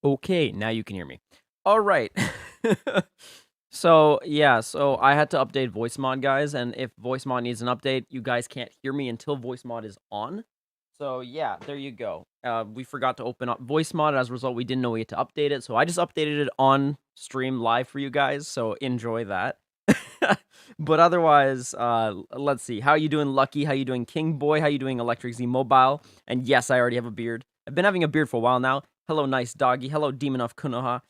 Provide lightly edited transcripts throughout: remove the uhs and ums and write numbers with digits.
Okay, now you can hear me. All right. So, yeah, so I had to update voice mod, guys, and if voice mod needs an update, you guys can't hear me until voice mod is on. So, yeah, there you go. We forgot to open up voice mod. As a result, we didn't know we had to update it, so I just updated it on stream live for you guys, so enjoy that. But otherwise, let's see. How you doing, Lucky? How you doing, King Boy? How you doing, Electric Z Mobile? And yes, I already have a beard. I've been having a beard for a while now. Hello, Nice Doggy. Hello, Demon of Kunoha.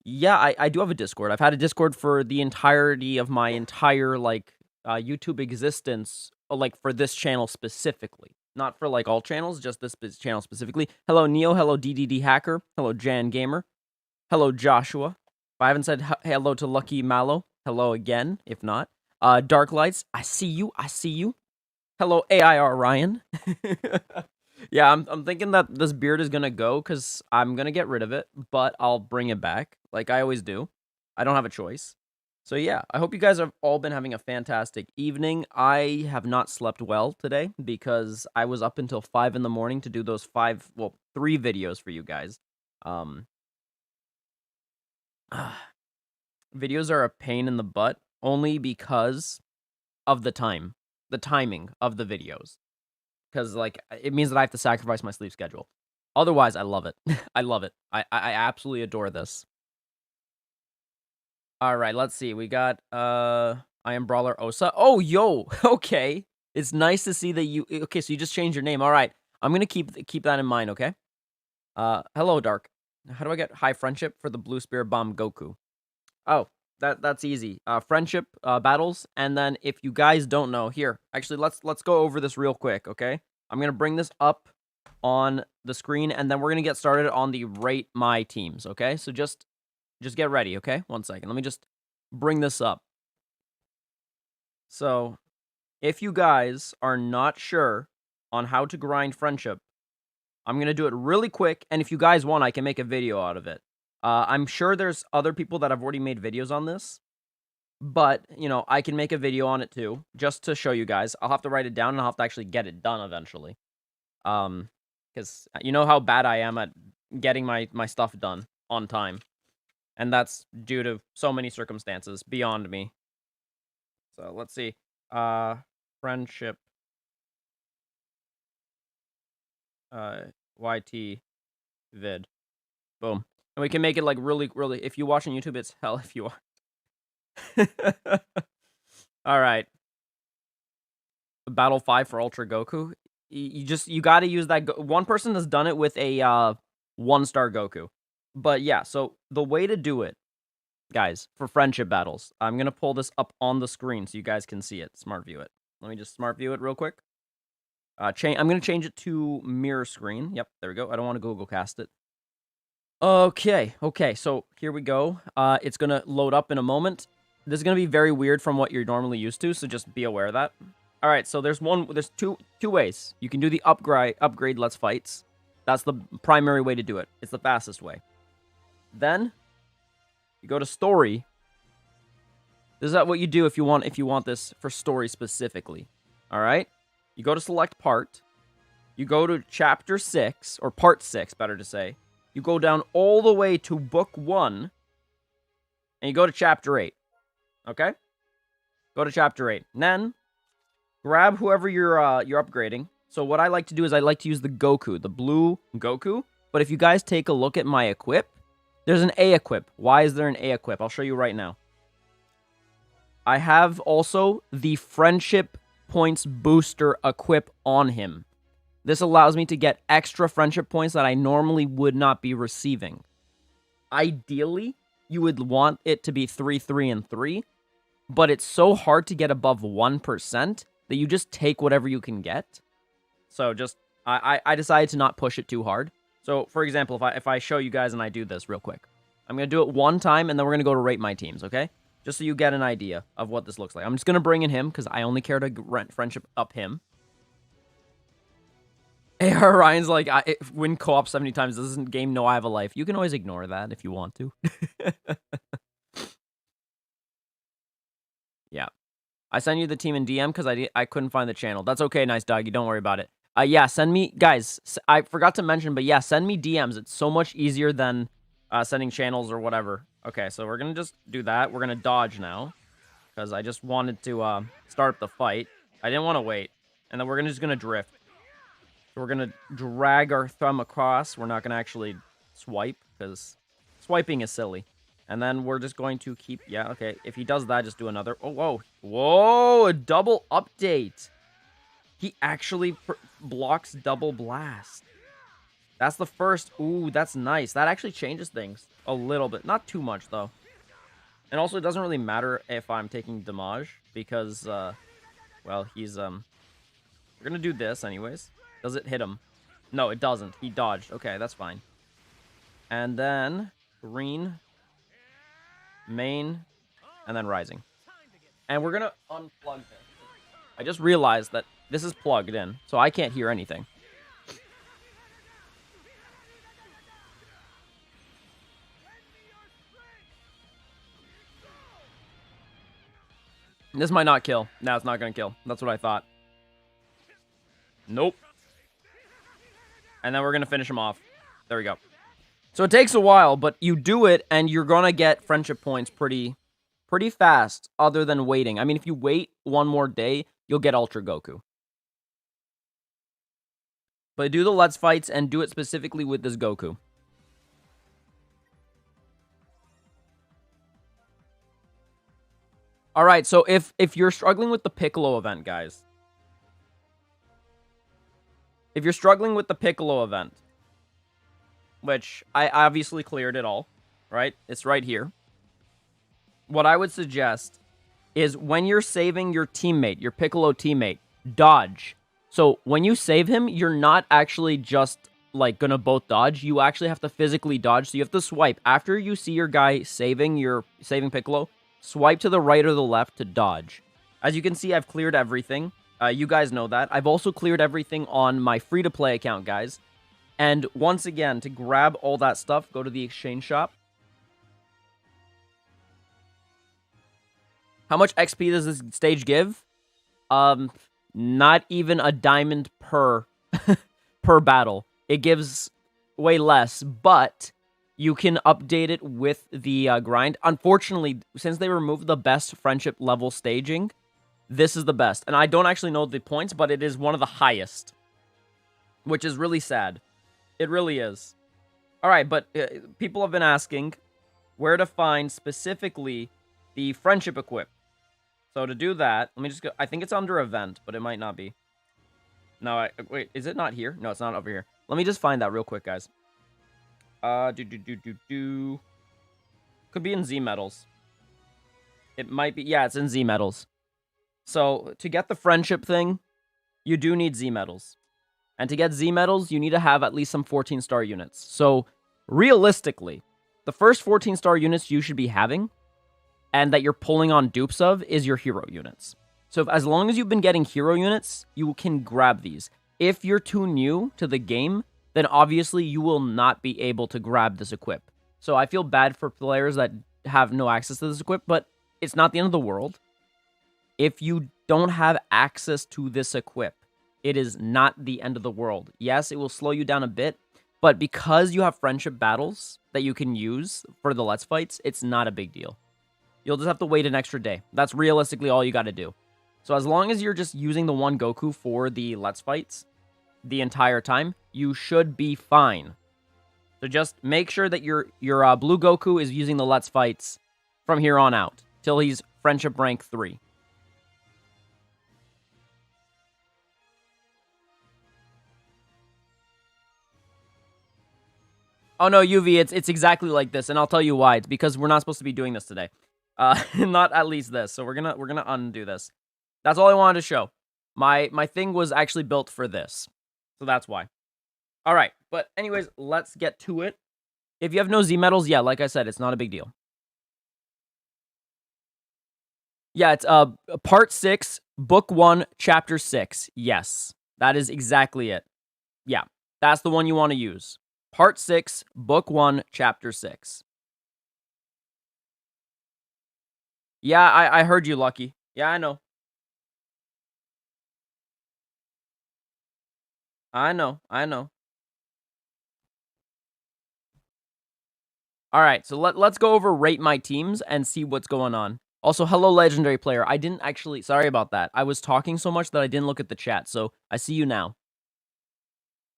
Yeah, I do have a Discord. I've had a Discord for the entirety of my entire, like, YouTube existence, like, for this channel specifically. Not for, like, all channels, just this channel specifically. Hello, Neo. Hello, DDD Hacker. Hello, Jan Gamer. Hello, Joshua. If I haven't said hello to Lucky Mallow, hello again, if not. Dark Lights, I see you. I see you. Hello, AIR Ryan. Yeah, I'm thinking that this beard is gonna go because I'm gonna get rid of it, but I'll bring it back like I always do. I don't have a choice. So yeah, I hope you guys have all been having a fantastic evening. I have not slept well today because I was up until 5 in the morning to do those 3 videos for you guys. Um, videos are a pain in the butt only because of the timing of the videos. Because, like, it means that I have to sacrifice my sleep schedule. Otherwise, I love it. I love it. I absolutely adore this. Alright, let's see. We got, I am Brawler Osa. Oh, yo! Okay. It's nice to see that you... Okay, so you just changed your name. Alright. I'm gonna keep that in mind, okay? Hello, Dark. How do I get high friendship for the Blue Spirit Bomb Goku? Oh, that's easy. Friendship, battles, and then if you guys don't know, here, actually, let's go over this real quick, okay? I'm gonna bring this up on the screen, and then we're gonna get started on the rate my teams, okay? So just get ready, okay? 1 second. Let me just bring this up. So, if you guys are not sure on how to grind friendship, I'm gonna do it really quick, and if you guys want, I can make a video out of it. I'm sure there's other people that have already made videos on this, but, you know, I can make a video on it too, just to show you guys. I'll have to write it down, and I'll have to actually get it done eventually. Because you know how bad I am at getting my stuff done on time. And that's due to so many circumstances beyond me. So, let's see. Friendship. YT vid. Boom. And we can make it, like, really, if you watch on YouTube, it's hell if you are. Alright. Battle 5 for Ultra Goku. You gotta use that. One person has done it with a 1-star Goku. But yeah, so the way to do it, guys, for friendship battles, I'm gonna pull this up on the screen so you guys can see it. Smart view it. Let me just smart view it real quick. I'm gonna change it to mirror screen. Yep, there we go. I don't want to Google cast it. Okay, so here we go. It's gonna load up in a moment. This is gonna be very weird from what you're normally used to, so just be aware of that. Alright, so there's two ways. You can do the upgrade Let's Fights. That's the primary way to do it. It's the fastest way. Then, you go to story. This is what you do if you want this for story specifically. Alright? You go to select part. You go to chapter 6, or part 6, better to say. You go down all the way to book 1, and you go to chapter 8. Okay? Go to chapter 8. And then, grab whoever you're upgrading. So what I like to do is I like to use the Goku, the blue Goku. But if you guys take a look at my equip, there's an A equip. Why is there an A equip? I'll show you right now. I have also the friendship points booster equip on him. This allows me to get extra friendship points that I normally would not be receiving. Ideally, you would want it to be 3, 3, and 3. But it's so hard to get above 1% that you just take whatever you can get. So just, I decided to not push it too hard. So, for example, if I show you guys and I do this real quick. I'm going to do it one time, and then we're going to go to rate my teams, okay? Just so you get an idea of what this looks like. I'm just going to bring in him, because I only care to friendship up him. AR Ryan's like, win co-op 70 times. This isn't game, no, I have a life. You can always ignore that if you want to. Yeah. I sent you the team in DM because I couldn't find the channel. That's okay, Nice Doggy. Don't worry about it. Yeah, send me... Guys, I forgot to mention, but yeah, send me DMs. It's so much easier than sending channels or whatever. Okay, so we're gonna just do that. We're gonna dodge now, because I just wanted to start the fight. I didn't want to wait. And then we're just gonna drift. So we're gonna drag our thumb across. We're not gonna actually swipe, because swiping is silly. And then we're just going to keep... Yeah, okay. If he does that, just do another... Oh, whoa. Whoa, a double update. He actually blocks double blast. That's the first. Ooh, that's nice. That actually changes things a little bit. Not too much, though. And also, it doesn't really matter if I'm taking damage, because, well, he's, we're gonna do this anyways. Does it hit him? No, it doesn't. He dodged. Okay, that's fine. And then green, main, and then rising. And we're gonna unplug this. I just realized that this is plugged in, so I can't hear anything. This might not kill. No, it's not gonna kill. That's what I thought. Nope. And then we're gonna finish him off. There we go. So it takes a while, but you do it, and you're gonna get friendship points pretty fast, other than waiting. I mean, if you wait one more day, you'll get Ultra Goku. But do the Let's Fights, and do it specifically with this Goku. Alright, so if you're struggling with the Piccolo event, guys. If you're struggling with the Piccolo event, which I obviously cleared it all, right? It's right here. What I would suggest is when you're saving your teammate, your Piccolo teammate, dodge. So when you save him, you're not actually just like gonna both dodge. You actually have to physically dodge. So you have to swipe. After you see your guy saving Piccolo, swipe to the right or the left to dodge. As you can see, I've cleared everything. You guys know that. I've also cleared everything on my free-to-play account, guys. And once again, to grab all that stuff, go to the exchange shop. How much XP does this stage give? Not even a diamond per per battle. It gives way less, but you can update it with the grind. Unfortunately, since they removed the best friendship level staging, this is the best. And I don't actually know the points, but it is one of the highest, which is really sad. It really is. All right, but people have been asking where to find specifically the friendship equip. So to do that, let me just go. I think it's under event, but it might not be. No, wait, is it not here? No, it's not over here. Let me just find that real quick, guys. Could be in Z medals. It might be. Yeah, it's in Z medals. So to get the friendship thing, you do need Z medals. And to get Z medals, you need to have at least some 14-star units. So realistically, the first 14-star units you should be having, and that you're pulling on dupes of, is your hero units. So as long as you've been getting hero units, you can grab these. If you're too new to the game, then obviously you will not be able to grab this equip. So I feel bad for players that have no access to this equip, but it's not the end of the world. If you don't have access to this equip, it is not the end of the world. Yes, it will slow you down a bit, but because you have friendship battles that you can use for the Let's Fights, it's not a big deal. You'll just have to wait an extra day. That's realistically all you got to do. So as long as you're just using the one Goku for the Let's Fights the entire time, you should be fine. So just make sure that your blue Goku is using the Let's Fights from here on out, till he's friendship rank 3. Oh no, UV, it's exactly like this, and I'll tell you why. It's because we're not supposed to be doing this today. Not at least this. So we're gonna undo this. That's all I wanted to show. My thing was actually built for this. So that's why. All right, but anyways, let's get to it. If you have no Z medals, yeah, like I said, it's not a big deal. Yeah, it's part 6, book 1, chapter 6. Yes. That is exactly it. Yeah. That's the one you want to use. Part 6, book 1, chapter 6. Yeah, I heard you, Lucky. Yeah, I know. I know. All right, so let's go over rate my teams and see what's going on. Also, hello, legendary player. I didn't actually... Sorry about that. I was talking so much that I didn't look at the chat, so I see you now.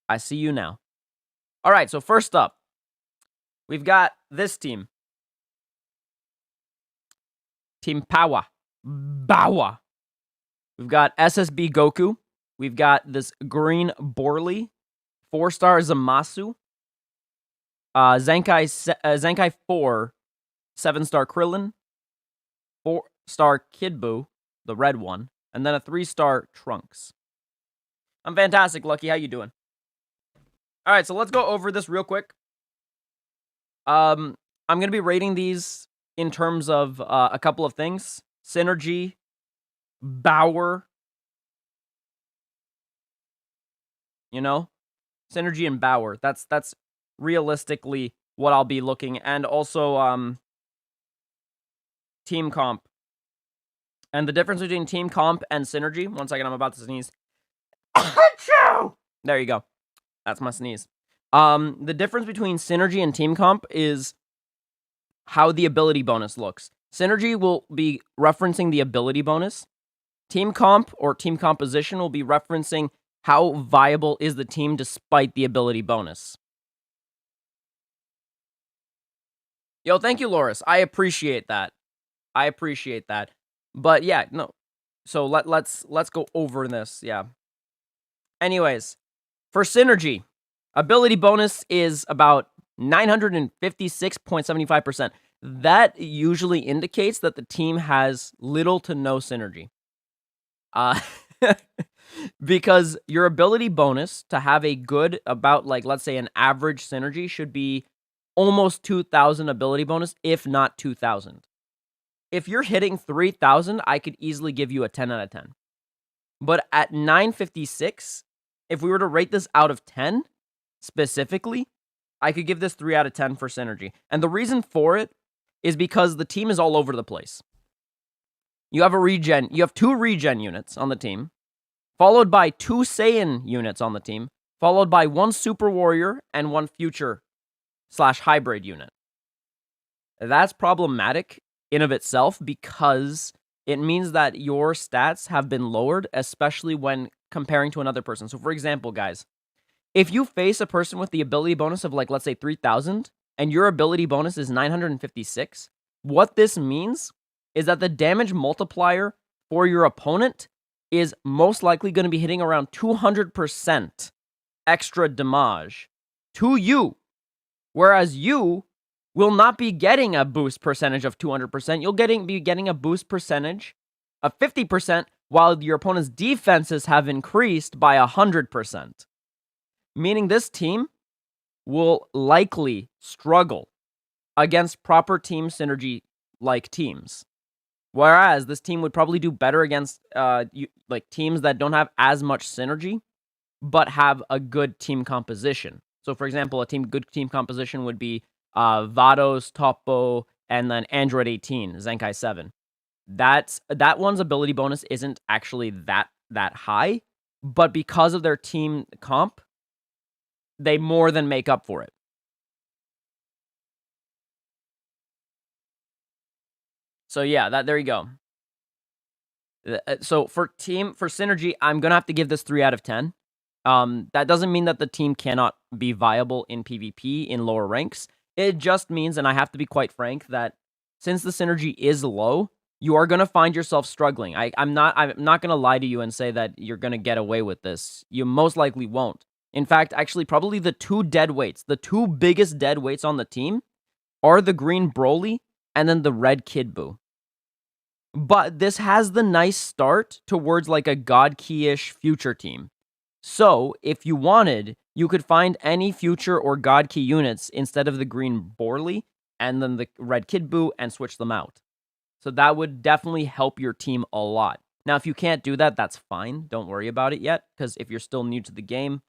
I see you now. All right, so first up, we've got this team. Team Power. Bawa. We've got SSB Goku. We've got this green Borley. 4-star Zamasu. Zenkai 4. 7-star Krillin. 4-star Kid Buu, the red one. And then a 3-star Trunks. I'm fantastic, Lucky. How you doing? All right, so let's go over this real quick. I'm going to be rating these in terms of a couple of things. Synergy, Bauer, you know? Synergy and Bauer. That's realistically what I'll be looking. And also team comp. And the difference between team comp and synergy. One second, I'm about to sneeze. There you go. That's my sneeze. The difference between synergy and team comp is how the ability bonus looks. Synergy will be referencing the ability bonus. Team comp or team composition will be referencing how viable is the team despite the ability bonus. Yo, thank you, Loris. I appreciate that. I appreciate that. But yeah, no. So let's go over this. Yeah. Anyways, for synergy, ability bonus is about 956.75%. That usually indicates that the team has little to no synergy. Because your ability bonus to have a good, about like, let's say an average synergy should be almost 2,000 ability bonus, if not 2,000. If you're hitting 3,000, I could easily give you a 10 out of 10. But at 956, if we were to rate this out of 10, specifically, I could give this 3 out of 10 for synergy. And the reason for it is because the team is all over the place. You have you have 2 regen units on the team, followed by 2 Saiyan units on the team, followed by 1 Super Warrior and 1 Future/Hybrid unit. That's problematic in of itself because it means that your stats have been lowered, especially when comparing to another person. So for example, guys, if you face a person with the ability bonus of like, let's say 3,000, and your ability bonus is 956, what this means is that the damage multiplier for your opponent is most likely going to be hitting around 200% extra damage to you. Whereas you will not be getting a boost percentage of 200%. You'll be getting a boost percentage of 50%, while your opponent's defenses have increased by 100%. Meaning this team will likely struggle against proper team synergy-like teams. Whereas this team would probably do better against teams that don't have as much synergy, but have a good team composition. So for example, good team composition would be Vados, Toppo, and then Android 18, Zenkai 7. That one's ability bonus isn't actually that high, but because of their team comp, they more than make up for it. So yeah, there you go. So for synergy, I'm gonna have to give this 3 out of 10. That doesn't mean that the team cannot be viable in PvP in lower ranks. It just means, and I have to be quite frank, that since the synergy is low, you are going to find yourself struggling. I'm not going to lie to you and say that you're going to get away with this. You most likely won't. In fact, actually, probably the 2 dead weights, the 2 biggest dead weights on the team are the green Broly and then the red Kid Buu. But this has the nice start towards like a God Key-ish future team. So, if you wanted, you could find any future or God Key units instead of the green Borley and then the red Kid Buu and switch them out. So that would definitely help your team a lot. Now, if you can't do that, that's fine. Don't worry about it yet, because if you're still new to the game,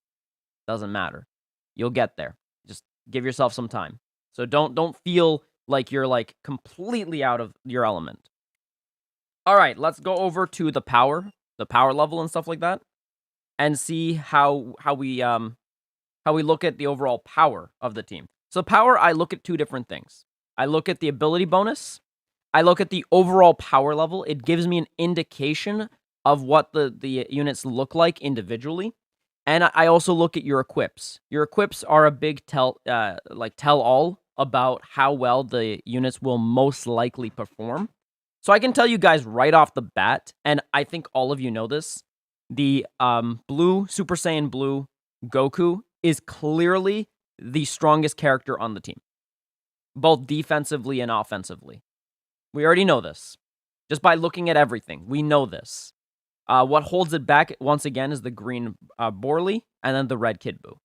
doesn't matter. You'll get there. Just give yourself some time. So don't feel like you're like completely out of your element. All right, let's go over to the power level and stuff like that, and see how we look at the overall power of the team. So power, I look at two different things. I look at the ability bonus. I look at the overall power level. It gives me an indication of what the units look like individually. And I also look at your equips. Your equips are a big tell all about how well the units will most likely perform. So I can tell you guys right off the bat, and I think all of you know this, the blue Super Saiyan Blue Goku is clearly the strongest character on the team, both defensively and offensively. We already know this. Just by looking at everything, we know this. What holds it back, once again, is the green Borley and then the red Kid Buu.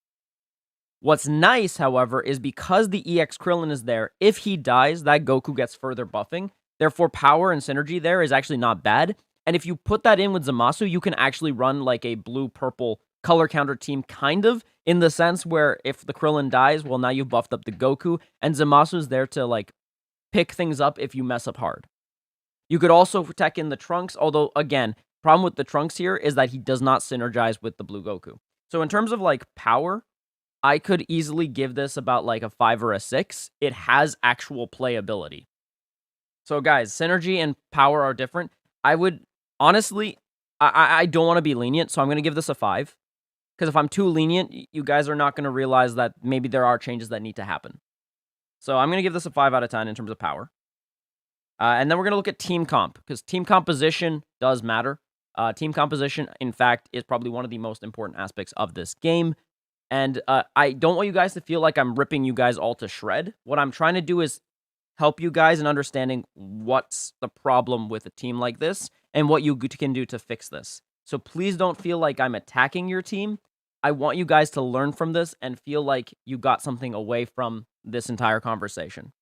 What's nice, however, is because the EX Krillin is there, if he dies, that Goku gets further buffing. Therefore, power and synergy there is actually not bad. And if you put that in with Zamasu, you can actually run like a blue-purple color counter team, kind of, in the sense where if the Krillin dies, well, now you've buffed up the Goku, and Zamasu's there to, like, pick things up if you mess up hard. You could also tech in the Trunks, although, again, problem with the Trunks here is that he does not synergize with the Blue Goku. So in terms of, like, power, I could easily give this about, like, a 5 or a 6. It has actual playability. So, guys, synergy and power are different. I would, honestly, I don't want to be lenient, so I'm going to give this a 5. Because if I'm too lenient, you guys are not going to realize that maybe there are changes that need to happen. So I'm going to give this a 5 out of 10 in terms of power. And then we're going to look at team comp, because team composition does matter. Team composition, in fact, is probably one of the most important aspects of this game. And I don't want you guys to feel like I'm ripping you guys all to shred. What I'm trying to do is help you guys in understanding what's the problem with a team like this and what you can do to fix this. So please don't feel like I'm attacking your team. I want you guys to learn from this and feel like you got something away from this entire conversation.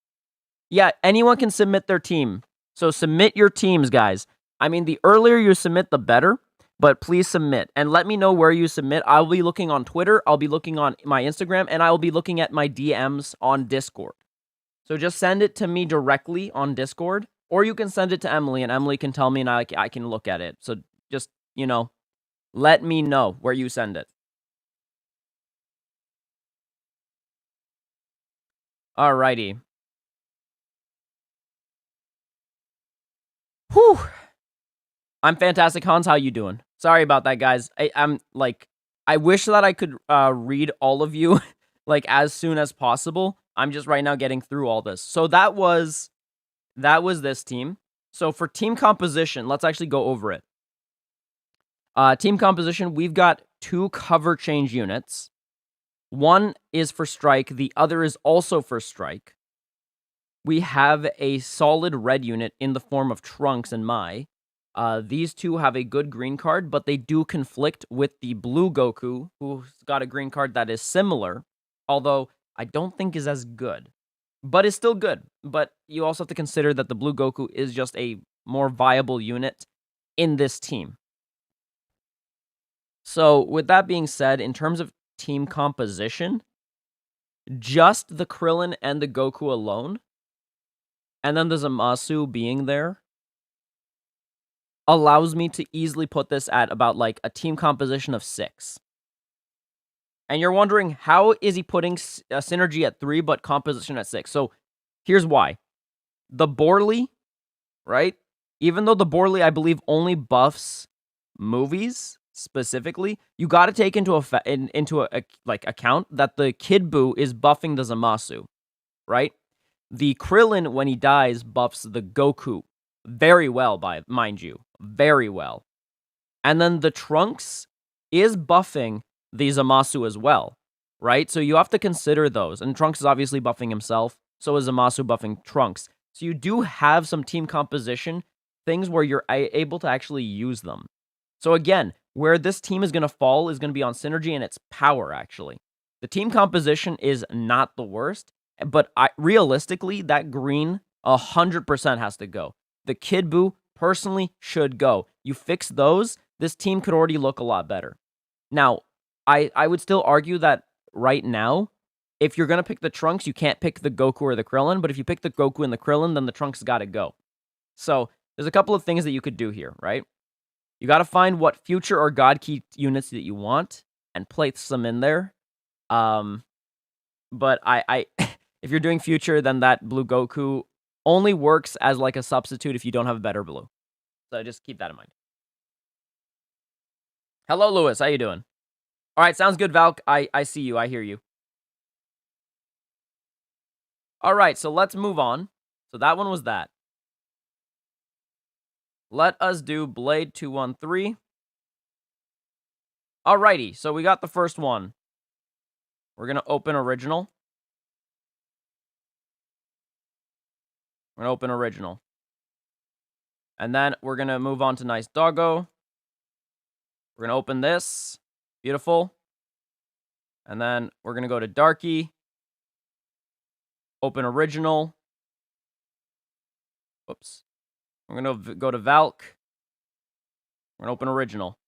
Yeah, anyone can submit their team. So submit your teams, guys. I mean, the earlier you submit, the better. But please submit. And let me know where you submit. I'll be looking on Twitter. I'll be looking on my Instagram. And I will be looking at my DMs on Discord. So just send it to me directly on Discord. Or you can send it to Emily. And Emily can tell me and I can look at it. So just, let me know where you send it. Alrighty. Whew. I'm fantastic, Hans. How you doing? Sorry about that, guys. I wish that I could read all of you like as soon as possible. I'm just right now getting through all this. So that was this team. So for team composition, let's actually go over it. Team composition, we've got 2 cover change units. One is for strike, the other is also for strike. We have a solid red unit in the form of Trunks and Mai. These two have a good green card, but they do conflict with the blue Goku, who's got a green card that is similar, although I don't think is as good, but is still good. But you also have to consider that the blue Goku is just a more viable unit in this team. So with that being said, in terms of team composition, just the Krillin and the Goku alone, and then the Zamasu being there, allows me to easily put this at about like a team composition of 6. And you're wondering, how is he putting a synergy at 3 but composition at 6? So here's why. The Borley, right? Even though the Borley, I believe, only buffs movies specifically, you got to take into account that the Kid Buu is buffing the Zamasu, right? The Krillin, when he dies, buffs the Goku very well, mind you. Very well. And then the Trunks is buffing the Zamasu as well, right? So you have to consider those. And Trunks is obviously buffing himself. So is Zamasu buffing Trunks. So you do have some team composition, things where you're able to actually use them. So again, where this team is going to fall is going to be on synergy and its power, actually. The team composition is not the worst, but realistically, that green 100% has to go. The Kid Buu personally should go. You fix those, this team could already look a lot better. Now, I would still argue that right now, if you're going to pick the Trunks, you can't pick the Goku or the Krillin, but if you pick the Goku and the Krillin, then the Trunks got to go. So there's a couple of things that you could do here, right? You got to find what future or God Key units that you want and place them in there. But If you're doing future, then that blue Goku only works as like a substitute if you don't have a better blue. So just keep that in mind. Hello, Lewis. How you doing? All right, sounds good, Valk. I see you. I hear you. All right, so let's move on. So that one was that. Let us do Blade 213. Alrighty, so we got the first one. We're going to open original. We're going to open original. And then we're going to move on to Nice Doggo. We're going to open this. Beautiful. And then we're going to go to Darky. Open original. Whoops. We're going to go to Valk. We're going to open original.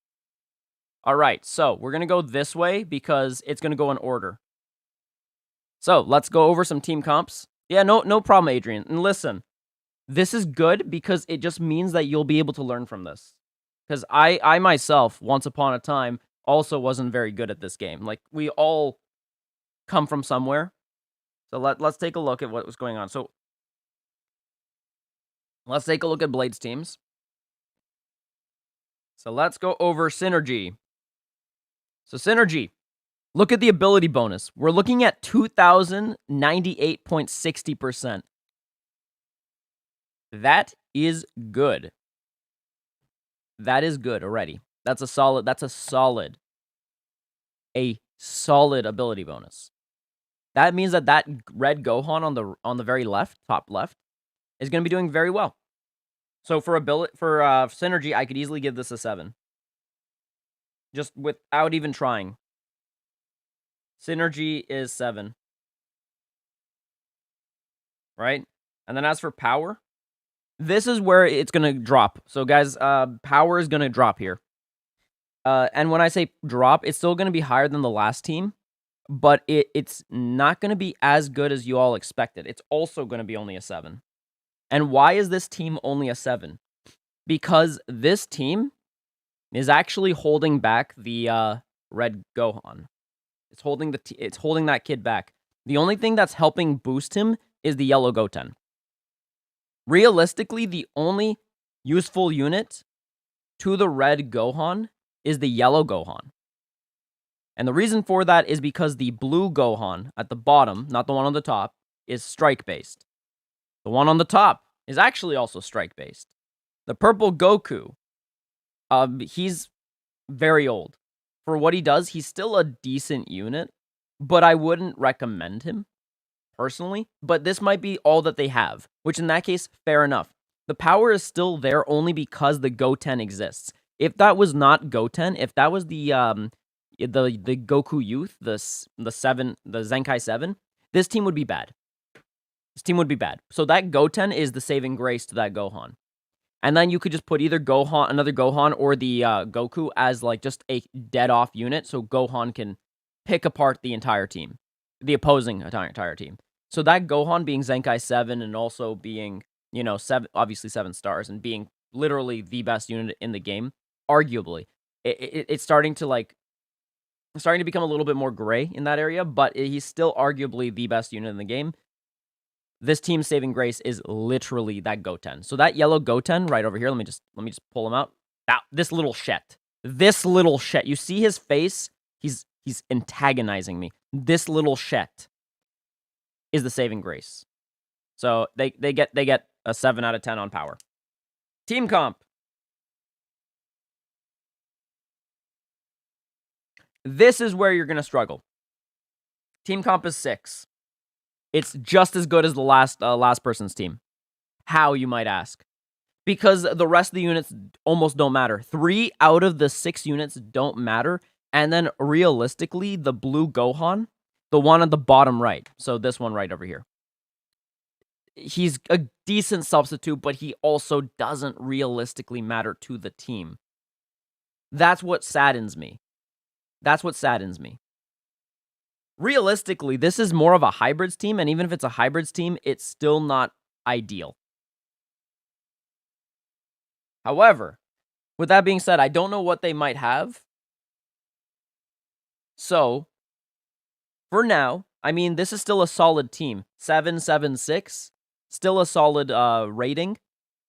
All right, so we're going to go this way because it's going to go in order. So let's go over some team comps. Yeah, no problem, Adrian. And listen, this is good because it just means that you'll be able to learn from this. Because I myself, once upon a time, also wasn't very good at this game. Like, we all come from somewhere. So let's take a look at what was going on. So let's take a look at Blade's teams. So let's go over Synergy. So Synergy, look at the ability bonus. We're looking at 2,098.60%. That is good. That is good already. That's a solid ability bonus. That means that red Gohan on the very left, top left, is going to be doing very well. So for Synergy, I could easily give this a 7. Just without even trying. Synergy is 7. Right? And then as for power, this is where it's going to drop. So guys, power is going to drop here. And when I say drop, it's still going to be higher than the last team, but it's not going to be as good as you all expected. It's also going to be only a 7. And why is this team only a 7? Because this team is actually holding back the red Gohan. It's holding that kid back. The only thing that's helping boost him is the yellow Goten. Realistically, the only useful unit to the red Gohan is the yellow Gohan. And the reason for that is because the blue Gohan at the bottom, not the one on the top, is strike-based. The one on the top is actually also strike-based. The purple Goku, he's very old. For what he does, he's still a decent unit, but I wouldn't recommend him, personally. But this might be all that they have, which in that case, fair enough. The power is still there only because the Goten exists. If that was not Goten, if that was the Goku Youth, the Zenkai 7, this team would be bad. This team would be bad. So that Goten is the saving grace to that Gohan. And then you could just put either another Gohan, or the Goku as like just a dead-off unit, so Gohan can pick apart the entire team, the opposing entire team. So that Gohan being Zenkai 7 and also being, obviously 7 stars and being literally the best unit in the game, arguably, it's starting to become a little bit more gray in that area, but he's still arguably the best unit in the game. This team's saving grace is literally that Goten. So that yellow Goten right over here, let me just pull him out. This little shet. You see his face? He's antagonizing me. This little shet is the saving grace. So they get a 7 out of 10 on power. Team comp. This is where you're going to struggle. Team comp is 6. It's just as good as the last person's team. How, you might ask? Because the rest of the units almost don't matter. 3 out of the 6 units don't matter. And then realistically, the blue Gohan, the one at the bottom right, so this one right over here, he's a decent substitute, but he also doesn't realistically matter to the team. That's what saddens me. Realistically, this is more of a hybrids team, and even if it's a hybrids team, it's still not ideal. However, with that being said, I don't know what they might have. So, for now, I mean, this is still a solid team. 776, still a solid rating.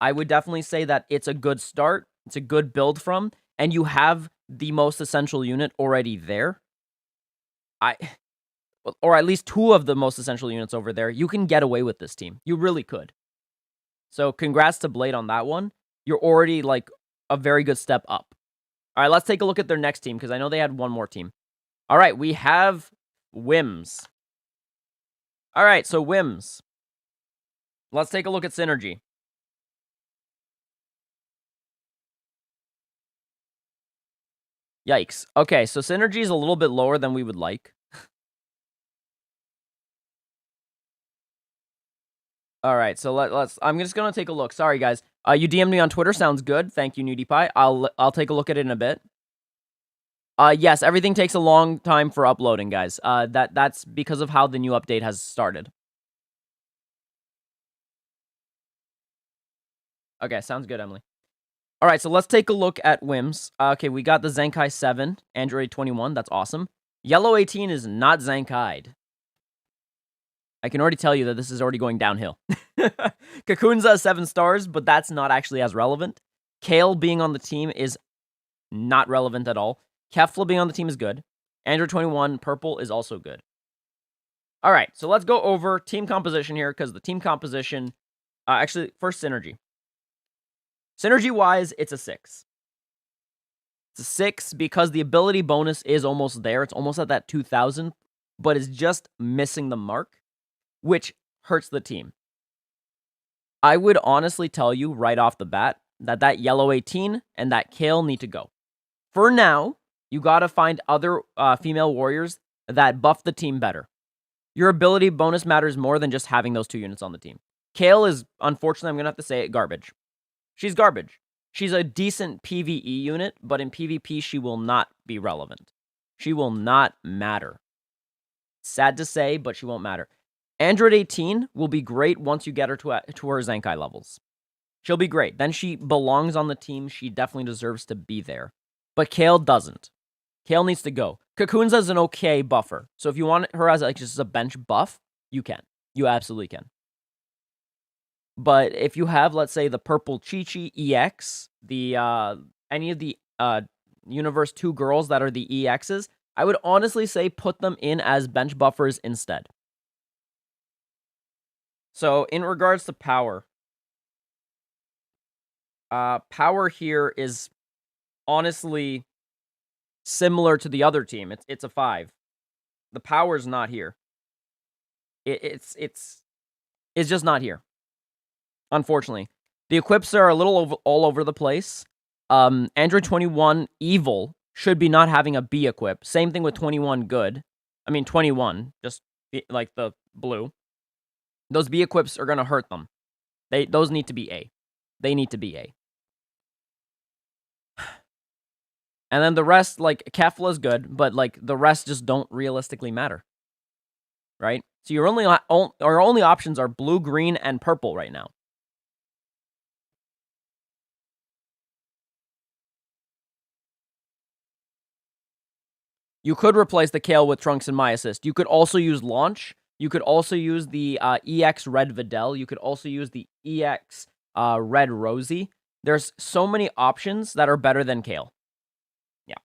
I would definitely say that it's a good start. It's a good build from, and you have the most essential unit already there. Or at least two of the most essential units over there. You can get away with this team. You really could. So congrats to Blade on that one. You're already like a very good step up. All right, let's take a look at their next team because I know they had one more team. All right, we have Whims. All right, so Whims. Let's take a look at Synergy. Yikes. Okay, so Synergy is a little bit lower than we would like. All right, so let's. I'm just gonna take a look. Sorry, guys. You DM'd me on Twitter. Sounds good. Thank you, NudiePie. I'll take a look at it in a bit. Yes, everything takes a long time for uploading, guys. That's because of how the new update has started. Okay, sounds good, Emily. All right, so let's take a look at Whims. Okay, we got the Zenkai 7, Android 21. That's awesome. Yellow 18 is not Zenkai'd. I can already tell you that this is already going downhill. Kakunza is 7 stars, but that's not actually as relevant. Kale being on the team is not relevant at all. Kefla being on the team is good. Android 21, purple is also good. All right, so let's go over team composition here, because the team composition... actually, first Synergy. Synergy-wise, it's a 6. It's a 6 because the ability bonus is almost there. It's almost at that 2,000, but it's just missing the mark, which hurts the team. I would honestly tell you right off the bat that yellow 18 and that Kale need to go. For now, you got to find other female warriors that buff the team better. Your ability bonus matters more than just having those 2 units on the team. Kale is, unfortunately, I'm going to have to say it, garbage. She's garbage. She's a decent PvE unit, but in PvP, she will not be relevant. She will not matter. Sad to say, but she won't matter. Android 18 will be great once you get her to her Zenkai levels. She'll be great. Then she belongs on the team. She definitely deserves to be there. But Kale doesn't. Kale needs to go. Kakunza is an okay buffer. So if you want her as like just a bench buff, you can. You absolutely can. But if you have, let's say, the purple Chi-Chi EX, the any of the Universe 2 girls that are the EXs, I would honestly say put them in as bench buffers instead. So in regards to power, power here is honestly similar to the other team. It's a 5. The power's not here. It's just not here. Unfortunately, the equips are a little all over the place. Android 21 Evil should be not having a B equip. Same thing with 21 Good. I mean 21, just like the blue. Those B equips are gonna hurt them. Those need to be A. They need to be A. And then the rest, like Kefla is good, but like the rest just don't realistically matter, right? So your only options are blue, green, and purple right now. You could replace the Kale with Trunks and My Assist. You could also use Launch. You could also use the EX Red Videl. You could also use the EX Red Rosie. There's so many options that are better than Kale. Yeah.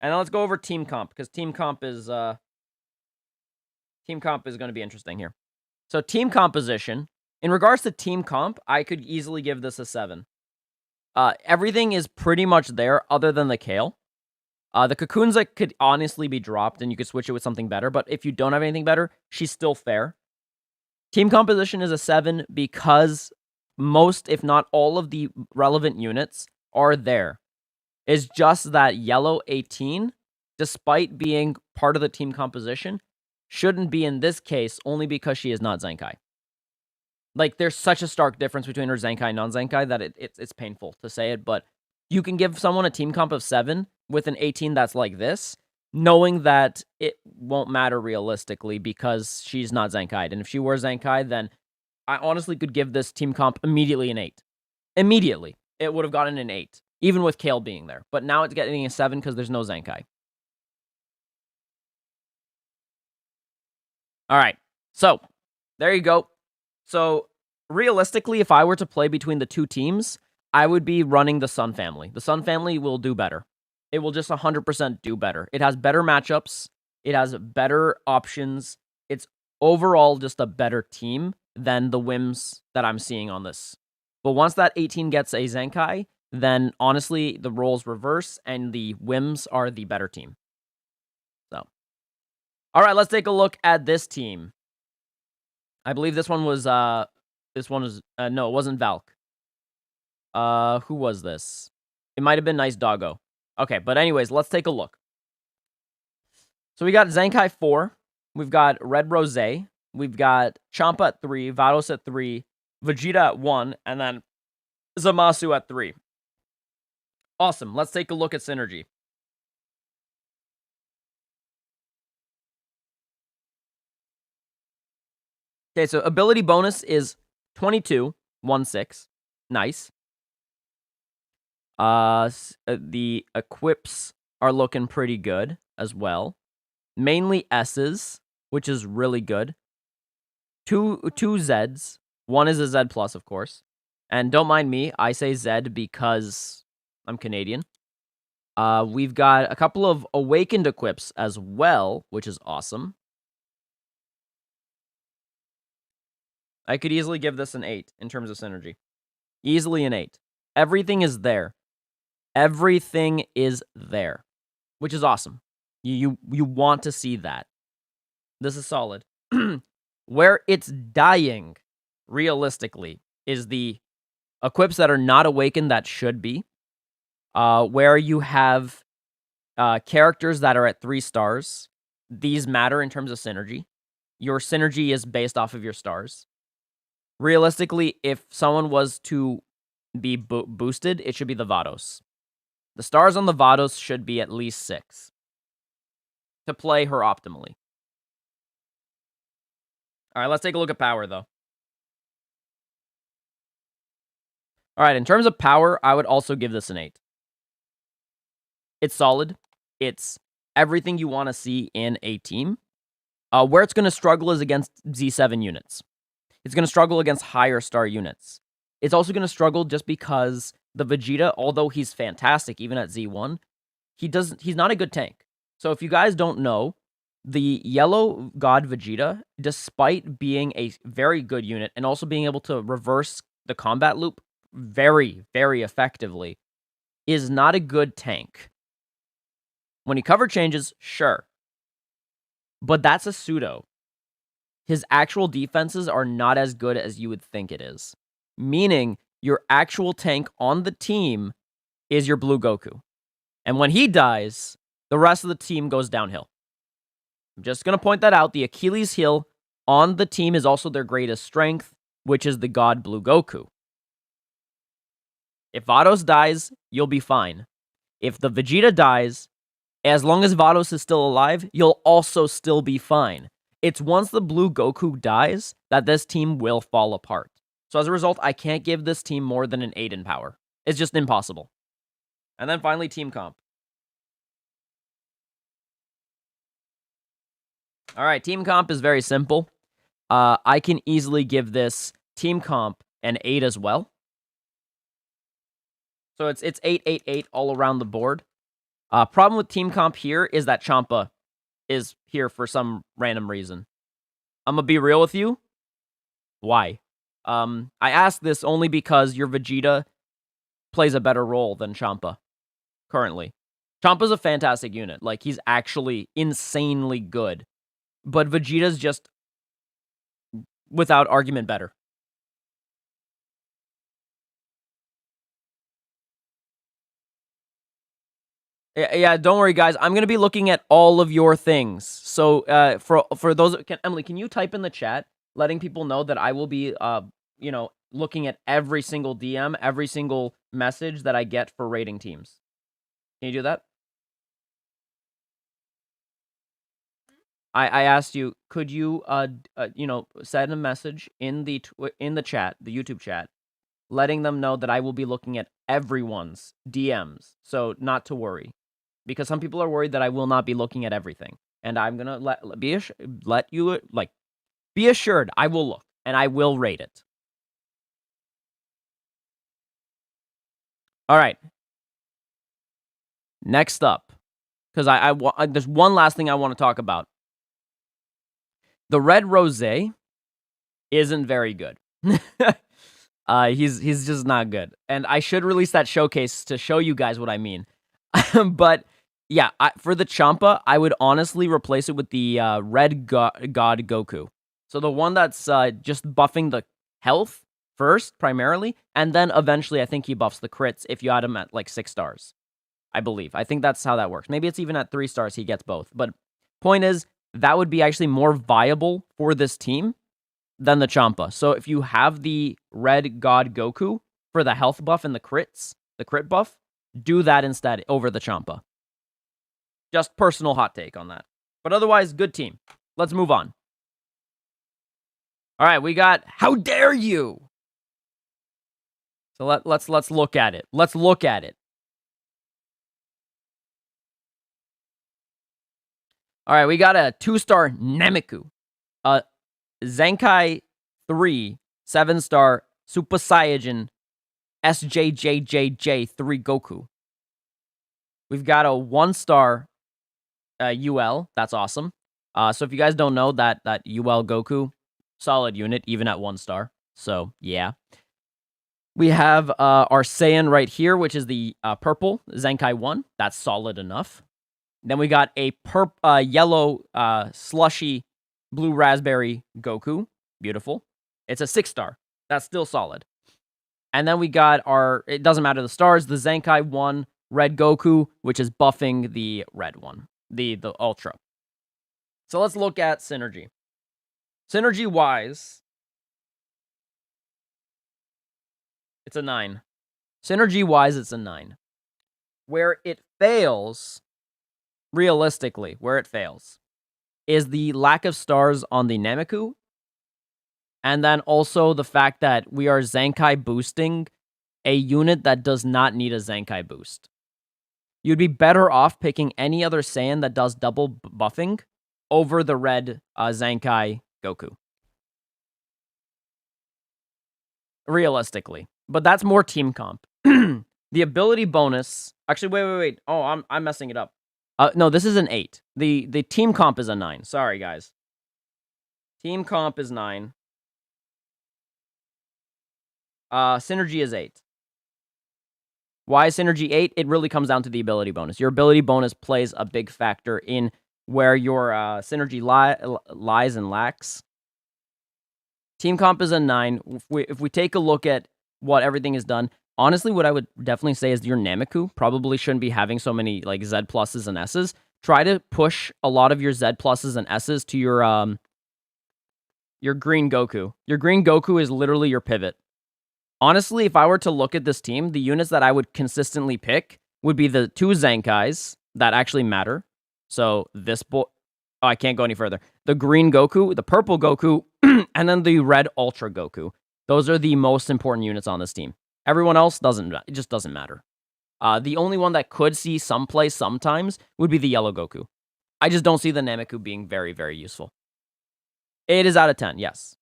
And then let's go over team comp, because team comp is going to be interesting here. So team composition. In regards to team comp, I could easily give this a 7. Everything is pretty much there other than the Kale. The Kakunza could honestly be dropped, and you could switch it with something better, but if you don't have anything better, she's still fair. Team composition is a 7 because most, if not all, of the relevant units are there. It's just that yellow 18, despite being part of the team composition, shouldn't be in this case only because she is not Zenkai. Like, there's such a stark difference between her Zenkai and non-Zenkai that it's painful to say it, but you can give someone a team comp of 7 with an 18 that's like this, knowing that it won't matter realistically because she's not Zenkai. And if she were Zenkai, then I honestly could give this team comp immediately an 8. Immediately. It would have gotten an 8, even with Kale being there. But now it's getting a 7 because there's no Zenkai. All right. So, there you go. So, realistically, if I were to play between the two teams, I would be running the Sun family. The Sun family will do better. It will just 100% do better. It has better matchups. It has better options. It's overall just a better team than the Wims that I'm seeing on this. But once that 18 gets a Zenkai, then honestly, the roles reverse and the Wims are the better team. So, all right, let's take a look at this team. I believe this one was no, it wasn't Valk. Who was this? It might have been Nice Doggo. Okay, but anyways, let's take a look. So we got Zenkai 4, we've got Red Rose, we've got Champa at 3, Vados at 3, Vegeta at 1, and then Zamasu at 3. Awesome, let's take a look at synergy. Okay, so ability bonus is 22, 1/6. Nice. The equips are looking pretty good as well. Mainly S's, which is really good. Two Z's. One is a Z plus, of course. And don't mind me, I say Z because I'm Canadian. We've got a couple of awakened equips as well, which is awesome. I could easily give this an 8 in terms of synergy. Easily an 8. Everything is there. Everything is there, which is awesome. You want to see that. This is solid. Where it's dying, realistically, is the equips that are not awakened that should be. Where you have characters that are at 3 stars. These matter in terms of synergy. Your synergy is based off of your stars. Realistically, if someone was to be boosted, it should be the Vados. The stars on the Vados should be at least 6 to play her optimally. All right, let's take a look at power, though. All right, in terms of power, I would also give this an 8. It's solid. It's everything you want to see in a team. Where it's going to struggle is against Z7 units. It's going to struggle against higher star units. It's also going to struggle just because the Vegeta, although he's fantastic even at Z1, he's not a good tank. So if you guys don't know, the Yellow God Vegeta, despite being a very good unit and also being able to reverse the combat loop very, very effectively, is not a good tank. When he cover changes, sure. But that's a pseudo. His actual defenses are not as good as you would think it is. Meaning, your actual tank on the team is your Blue Goku. And when he dies, the rest of the team goes downhill. I'm just going to point that out. The Achilles heel on the team is also their greatest strength, which is the God Blue Goku. If Vados dies, you'll be fine. If the Vegeta dies, as long as Vados is still alive, you'll also still be fine. It's once the Blue Goku dies that this team will fall apart. So as a result, I can't give this team more than an 8 in power. It's just impossible. And then finally, team comp. All right, team comp is very simple. I can easily give this team comp an 8 as well. So it's 8, 8, 8 all around the board. Problem with team comp here is that Champa is here for some random reason. I'm gonna be real with you. Why? I ask this only because your Vegeta plays a better role than Champa currently. Champa's a fantastic unit. Like, he's actually insanely good. But Vegeta's just, without argument, better. Yeah, don't worry, guys. I'm gonna be looking at all of your things. So, for those, Emily, can you type in the chat, letting people know that I will be, looking at every single DM, every single message that I get for rating teams. Can you do that? I asked you, could you, send a message in the chat, the YouTube chat, letting them know that I will be looking at everyone's DMs. So not to worry, because some people are worried that I will not be looking at everything, and I'm gonna let you Be assured, I will look, and I will rate it. All right. Next up, because there's one last thing I want to talk about. The red rosé isn't very good. He's just not good, and I should release that showcase to show you guys what I mean. But yeah, for the Champa, I would honestly replace it with the red God Goku. So the one that's just buffing the health first, primarily, and then eventually I think he buffs the crits if you add him at like 6 stars. I believe. I think that's how that works. Maybe it's even at 3 stars he gets both. But point is, that would be actually more viable for this team than the Champa. So if you have the red God Goku for the health buff and the crits, the crit buff, do that instead over the Champa. Just personal hot take on that. But otherwise, good team. Let's move on. All right, we got How Dare You? So let's look at it. Let's look at it. All right, we got a 2-star Nameku. Zenkai 3, 7-star Super Saiyajin SJJJJ3 Goku. We've got a 1-star UL. That's awesome. So if you guys don't know, that UL Goku, solid unit, even at 1 star. So, yeah. We have our Saiyan right here, which is the purple Zenkai 1. That's solid enough. Then we got a yellow slushy blue raspberry Goku. Beautiful. It's a 6-star. That's still solid. And then we got it doesn't matter the stars, the Zenkai 1 red Goku, which is buffing the red one, the Ultra. So let's look at synergy. Synergy-wise, it's a 9. Synergy-wise, it's a 9. Where it fails, realistically, is the lack of stars on the Nameku, and then also the fact that we are Zenkai boosting a unit that does not need a Zenkai boost. You'd be better off picking any other Saiyan that does double buffing over the red Zenkai Goku. Realistically. But that's more team comp. The ability bonus... Actually, wait. Oh, I'm messing it up. No, this is an 8. The team comp is a 9. Sorry, guys. Team comp is 9. Synergy is 8. Why is synergy 8? It really comes down to the ability bonus. Your ability bonus plays a big factor in where your synergy lies and lacks. Team comp is a 9. If we take a look at what everything is done, honestly, what I would definitely say is your Nameku probably shouldn't be having so many like Z pluses and S's. Try to push a lot of your Z pluses and S's to your green Goku. Your green Goku is literally your pivot. Honestly, if I were to look at this team, the units that I would consistently pick would be the 2 Zenkais that actually matter. So this oh, I can't go any further. The green Goku, the purple Goku, and then the red Ultra Goku. Those are the most important units on this team. Everyone else it just doesn't matter. The only one that could see some play sometimes would be the yellow Goku. I just don't see the Nameku being very, very useful. It is out of 10, yes.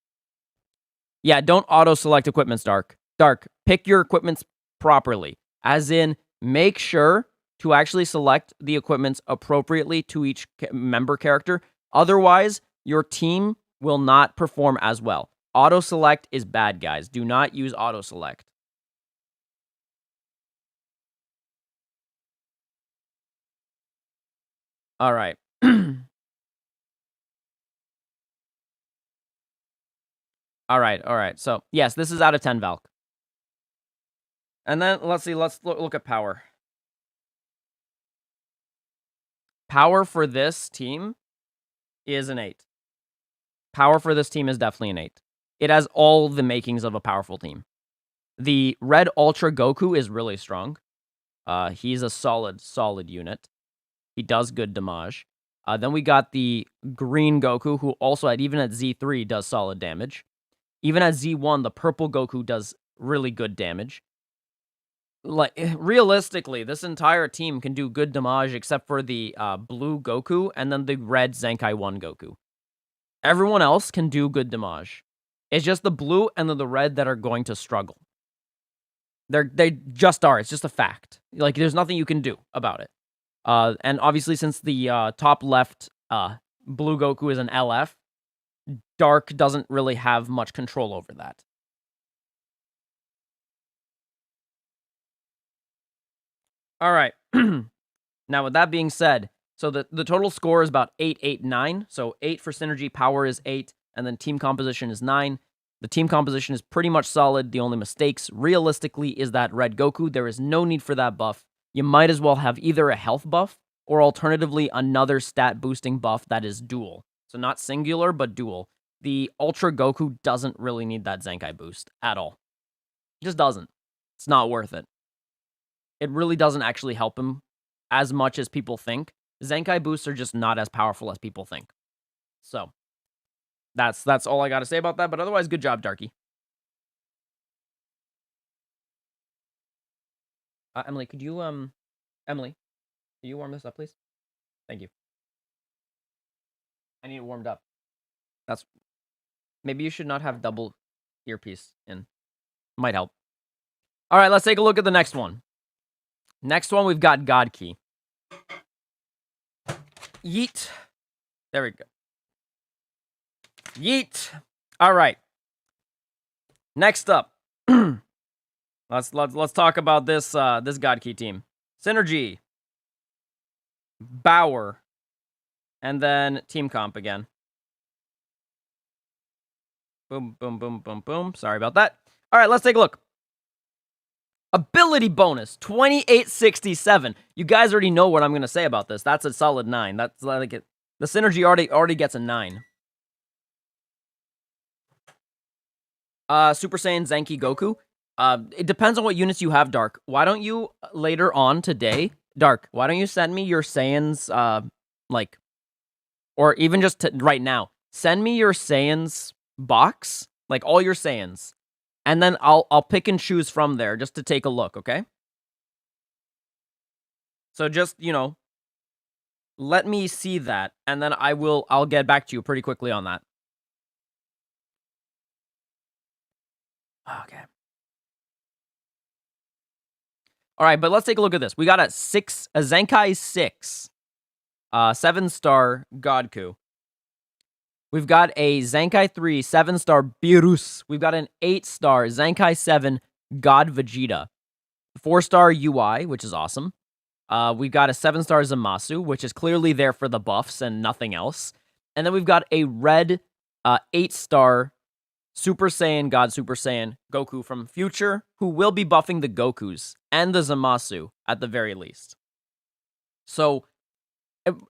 Yeah, don't auto-select equipments, Dark. Dark, pick your equipments properly. As in, make sure to actually select the equipments appropriately to each member character. Otherwise, your team will not perform as well. Auto-select is bad, guys. Do not use auto-select. All right. All right. So, yes, this is out of 10, Valk. And then, let's see, let's look at power. Power for this team is an 8. Power for this team is definitely an 8. It has all the makings of a powerful team. The red Ultra Goku is really strong. He's a solid unit. He does good damage. Then we got the green Goku, who also, even at Z3, does solid damage. Even at Z1, the purple Goku does really good damage. Like, realistically, this entire team can do good damage except for the blue Goku and then the red Zenkai 1 Goku. Everyone else can do good damage. It's just the blue and the red that are going to struggle. They just are. It's just a fact. Like, there's nothing you can do about it. And obviously, since the top left blue Goku is an LF, Dark doesn't really have much control over that. All right. Now, with that being said, so the total score is about 8, 8, 9. So 8 for synergy, power is 8, and then team composition is 9. The team composition is pretty much solid. The only mistakes, realistically, is that red Goku. There is no need for that buff. You might as well have either a health buff or alternatively another stat boosting buff that is dual. So not singular, but dual. The Ultra Goku doesn't really need that Zenkai boost at all. It just doesn't. It's not worth it. It really doesn't actually help him as much as people think. Zenkai boosts are just not as powerful as people think. So, that's all I got to say about that, but otherwise, good job, Darky. Emily, could you, Emily, can you warm this up, please? Thank you. I need it warmed up. Maybe you should not have double earpiece in. Might help. All right, let's take a look at the next one. Next one, we've got God Key. Yeet. There we go. Yeet. All right. Next up, let's talk about this this God Key team. Synergy, Bauer, and then team comp again. Boom, boom, boom, boom, boom. Sorry about that. All right, let's take a look. Ability bonus, 2867. You guys already know what I'm going to say about this. That's a solid 9. That's like it. The synergy already gets a 9. Super Saiyan Zenki Goku. It depends on what units you have, Dark. Why don't you, later on today, Dark, why don't you send me your Saiyans, like, or even just right now, send me your Saiyans box, like all your Saiyans. And then I'll pick and choose from there just to take a look, okay? So just, let me see that, and then I'll get back to you pretty quickly on that. Okay. All right, but let's take a look at this. We got a Zenkai 6, 7-star Godku. We've got a Zenkai 3, 7-star Beerus. We've got an 8-star Zenkai 7 God Vegeta. 4-star UI, which is awesome. We've got a 7-star Zamasu, which is clearly there for the buffs and nothing else. And then we've got a red 8-star Super Saiyan God Super Saiyan Goku from Future, who will be buffing the Gokus and the Zamasu at the very least. So,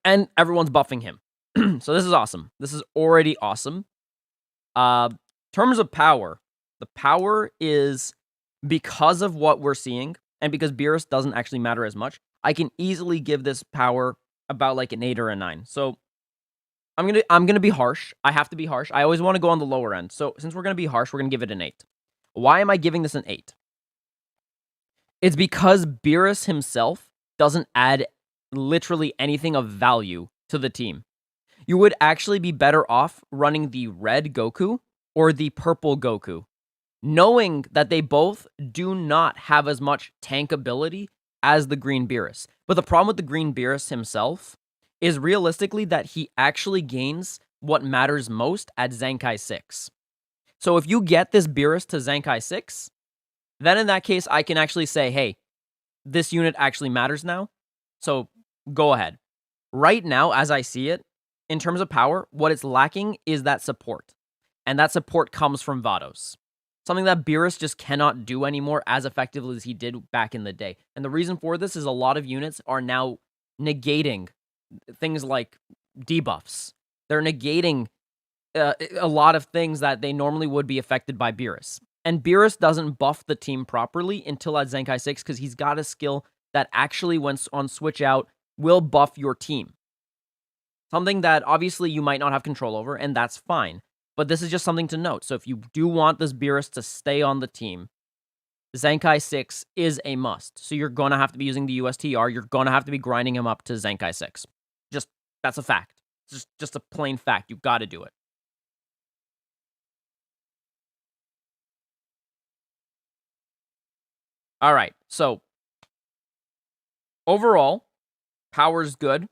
and everyone's buffing him. So this is awesome. This is already awesome. Terms of power, the power is, because of what we're seeing, and because Beerus doesn't actually matter as much, I can easily give this power about like an 8 or a 9. So I'm gonna be harsh. I have to be harsh. I always want to go on the lower end. So since we're gonna be harsh, we're gonna give it an 8. Why am I giving this an 8? It's because Beerus himself doesn't add literally anything of value to the team. You would actually be better off running the red Goku or the purple Goku, knowing that they both do not have as much tank ability as the green Beerus. But the problem with the green Beerus himself is realistically that he actually gains what matters most at Zenkai 6. So if you get this Beerus to Zenkai 6, then in that case, I can actually say, hey, this unit actually matters now, so go ahead. Right now, as I see it, in terms of power, what it's lacking is that support. And that support comes from Vados. Something that Beerus just cannot do anymore as effectively as he did back in the day. And the reason for this is a lot of units are now negating things like debuffs. They're negating a lot of things that they normally would be affected by Beerus. And Beerus doesn't buff the team properly until at Zenkai 6 because he's got a skill that actually, when on switch out, will buff your team. Something that obviously you might not have control over, and that's fine. But this is just something to note. So if you do want this Beerus to stay on the team, Zenkai 6 is a must. So you're going to have to be using the USTR. You're going to have to be grinding him up to Zenkai 6. That's a fact. It's just a plain fact. You've got to do it. All right, so overall, power's good.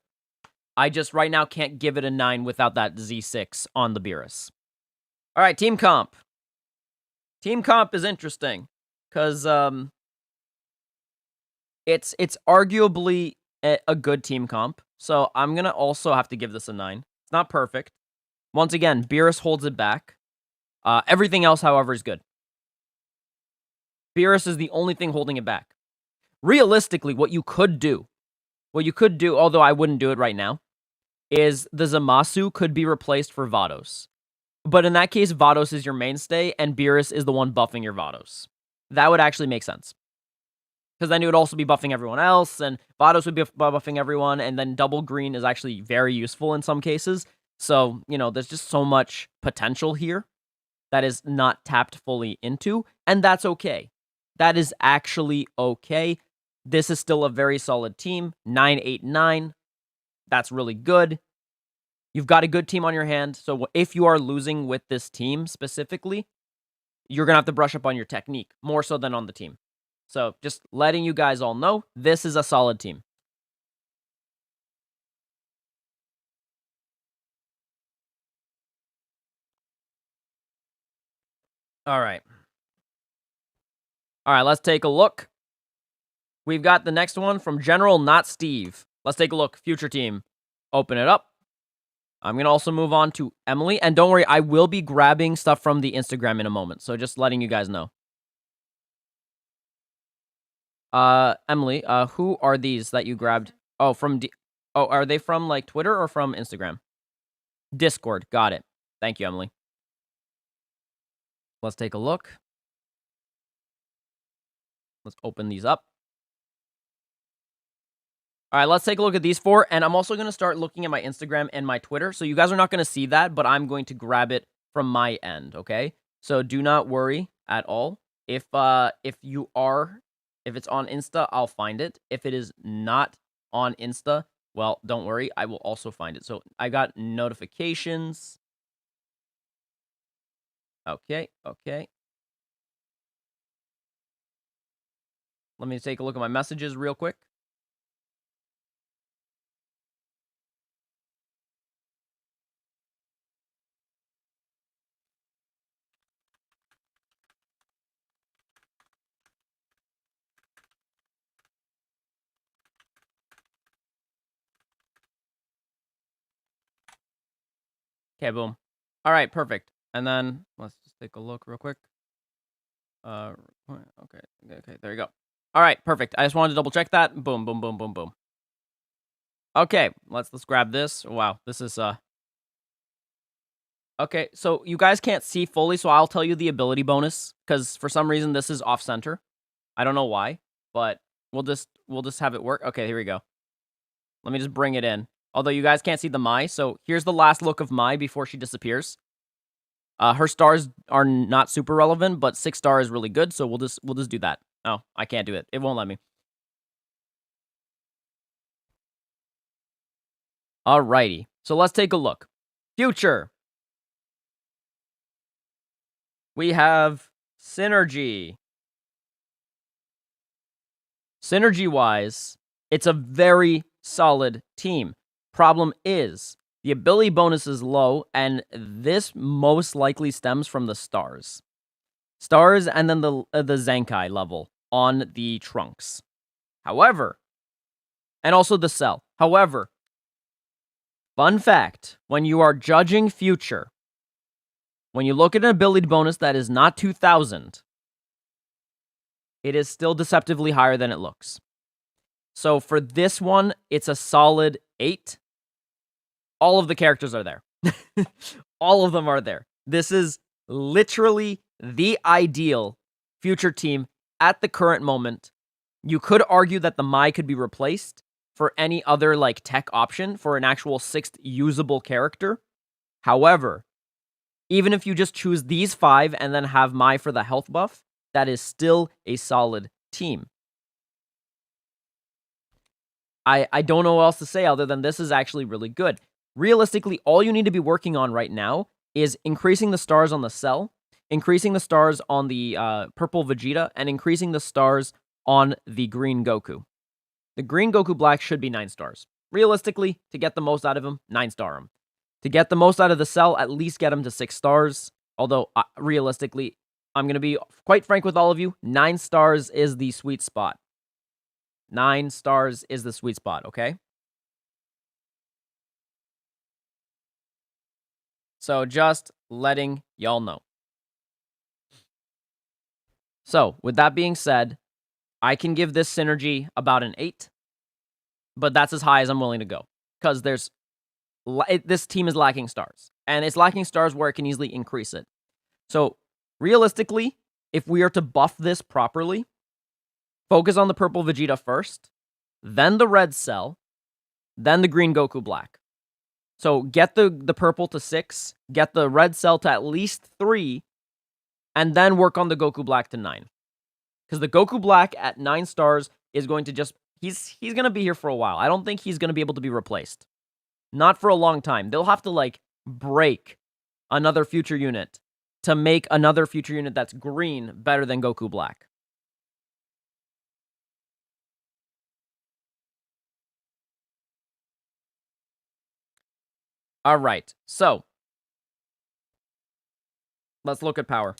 I just right now can't give it a 9 without that Z6 on the Beerus. All right, team comp. Team comp is interesting because it's arguably a good team comp. So I'm gonna also have to give this a 9. It's not perfect. Once again, Beerus holds it back. Everything else, however, is good. Beerus is the only thing holding it back. Realistically, what you could do, although I wouldn't do it right now, is the Zamasu could be replaced for Vados. But in that case, Vados is your mainstay, and Beerus is the one buffing your Vados. That would actually make sense. Because then it would also be buffing everyone else, and Vados would be buffing everyone, and then double green is actually very useful in some cases. So, there's just so much potential here that is not tapped fully into, and that's okay. That is actually okay. This is still a very solid team. 9-8-9. That's really good. You've got a good team on your hand, so if you are losing with this team specifically, you're going to have to brush up on your technique, more so than on the team. So, just letting you guys all know, this is a solid team. All right, let's take a look. We've got the next one from General Not Steve. Let's take a look. Future team. Open it up. I'm going to also move on to Emily. And don't worry, I will be grabbing stuff from the Instagram in a moment. So just letting you guys know. Emily, who are these that you grabbed? Oh, are they from, like, Twitter or from Instagram? Discord. Got it. Thank you, Emily. Let's take a look. Let's open these up. All right, let's take a look at these 4, and I'm also going to start looking at my Instagram and my Twitter, so you guys are not going to see that, but I'm going to grab it from my end, okay? So do not worry at all. If it's on Insta, I'll find it. If it is not on Insta, well, don't worry, I will also find it. So I got notifications. Okay. Let me take a look at my messages real quick. Okay, boom. All right, perfect. And then let's just take a look real quick. Okay, there you go. All right, perfect. I just wanted to double check that. Boom, boom, boom, boom, boom. Okay, let's grab this. Wow, this is Okay, so you guys can't see fully, so I'll tell you the ability bonus because for some reason this is off center. I don't know why, but we'll just have it work. Okay, here we go. Let me just bring it in. Although you guys can't see the Mai, so here's the last look of Mai before she disappears. Her stars are not super relevant, but 6 star is really good, so we'll just do that. Oh, I can't do it. It won't let me. Alrighty, so let's take a look. Future. We have Synergy. Synergy-wise, it's a very solid team. Problem is, the ability bonus is low, and this most likely stems from the stars. Stars and then the Zenkai level on the trunks. However, and also the cell. However, fun fact, when you are judging Future, when you look at an ability bonus that is not 2,000, it is still deceptively higher than it looks. So for this one, it's a solid 8. All of the characters are there. All of them are there. This is literally the ideal Future team at the current moment. You could argue that the Mai could be replaced for any other like tech option for an actual 6th usable character. However, even if you just choose these 5 and then have Mai for the health buff, that is still a solid team. I don't know what else to say other than this is actually really good. Realistically, all you need to be working on right now is increasing the stars on the Cell, increasing the stars on the Purple Vegeta, and increasing the stars on the green Goku. The green Goku Black should be 9 stars. Realistically, to get the most out of him, 9-star him. To get the most out of the cell, at least get him to 6 stars. Although, realistically, I'm going to be quite frank with all of you, 9 stars is the sweet spot. 9 stars is the sweet spot, okay? So, just letting y'all know. So, with that being said, I can give this synergy about an 8, but that's as high as I'm willing to go. Because this team is lacking stars. And it's lacking stars where it can easily increase it. So, realistically, if we are to buff this properly, focus on the purple Vegeta first, then the red cell, then the green Goku Black. So, get the purple to 6, get the red cell to at least 3, and then work on the Goku Black to 9. Because the Goku Black at 9 stars is going to just... He's going to be here for a while. I don't think he's going to be able to be replaced. Not for a long time. They'll have to, like, break another future unit to make another future unit that's green better than Goku Black. Alright, so... let's look at power.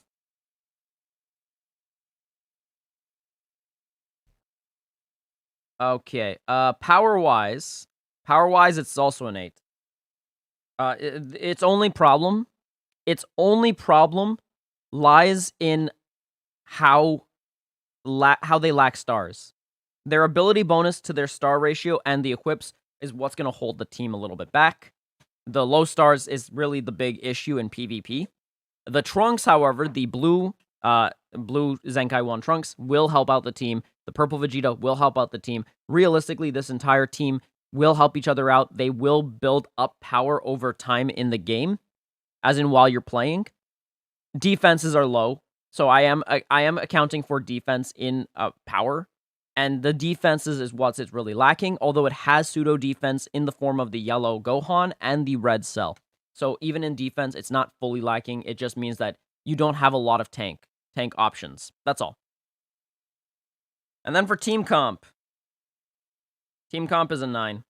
Okay, power-wise, it's also an 8. Its only problem lies in how they lack stars. Their ability bonus to their star ratio and the equips is what's going to hold the team a little bit back. The low stars is really the big issue in PvP. The Trunks, however, the blue Zenkai 1 Trunks will help out the team. The purple Vegeta will help out the team. Realistically, this entire team will help each other out. They will build up power over time in the game, as in while you're playing. Defenses are low, so I am accounting for defense in power, and the defenses is what's it's really lacking, although it has pseudo defense in the form of the yellow Gohan and the red Cell. So even in defense, it's not fully lacking. It just means that you don't have a lot of tank options. That's all. And then for team comp. Team comp is a 9.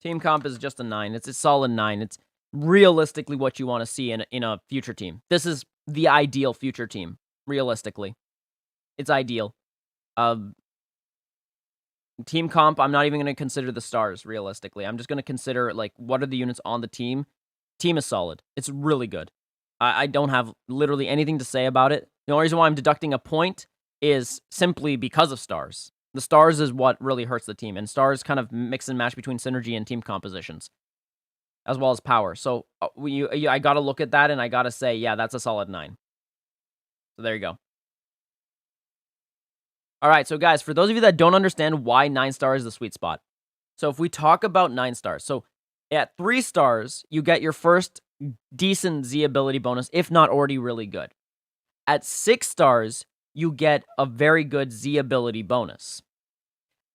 Team comp is just a 9. It's a solid 9. It's realistically what you want to see in a future team. This is the ideal future team, realistically. It's ideal. Team comp, I'm not even going to consider the stars, realistically. I'm just going to consider, like, what are the units on the team. Team is solid. It's really good. I don't have literally anything to say about it. The only reason why I'm deducting a point is simply because of stars. The stars is what really hurts the team, and stars kind of mix and match between synergy and team compositions, as well as power. So I gotta look at that, and I gotta say, yeah, that's a solid 9. So there you go. Alright, so guys, for those of you that don't understand why 9 stars is the sweet spot. So if we talk about 9 stars, so at 3 stars, you get your first decent Z ability bonus, if not already really good. At 6 stars, you get a very good Z ability bonus.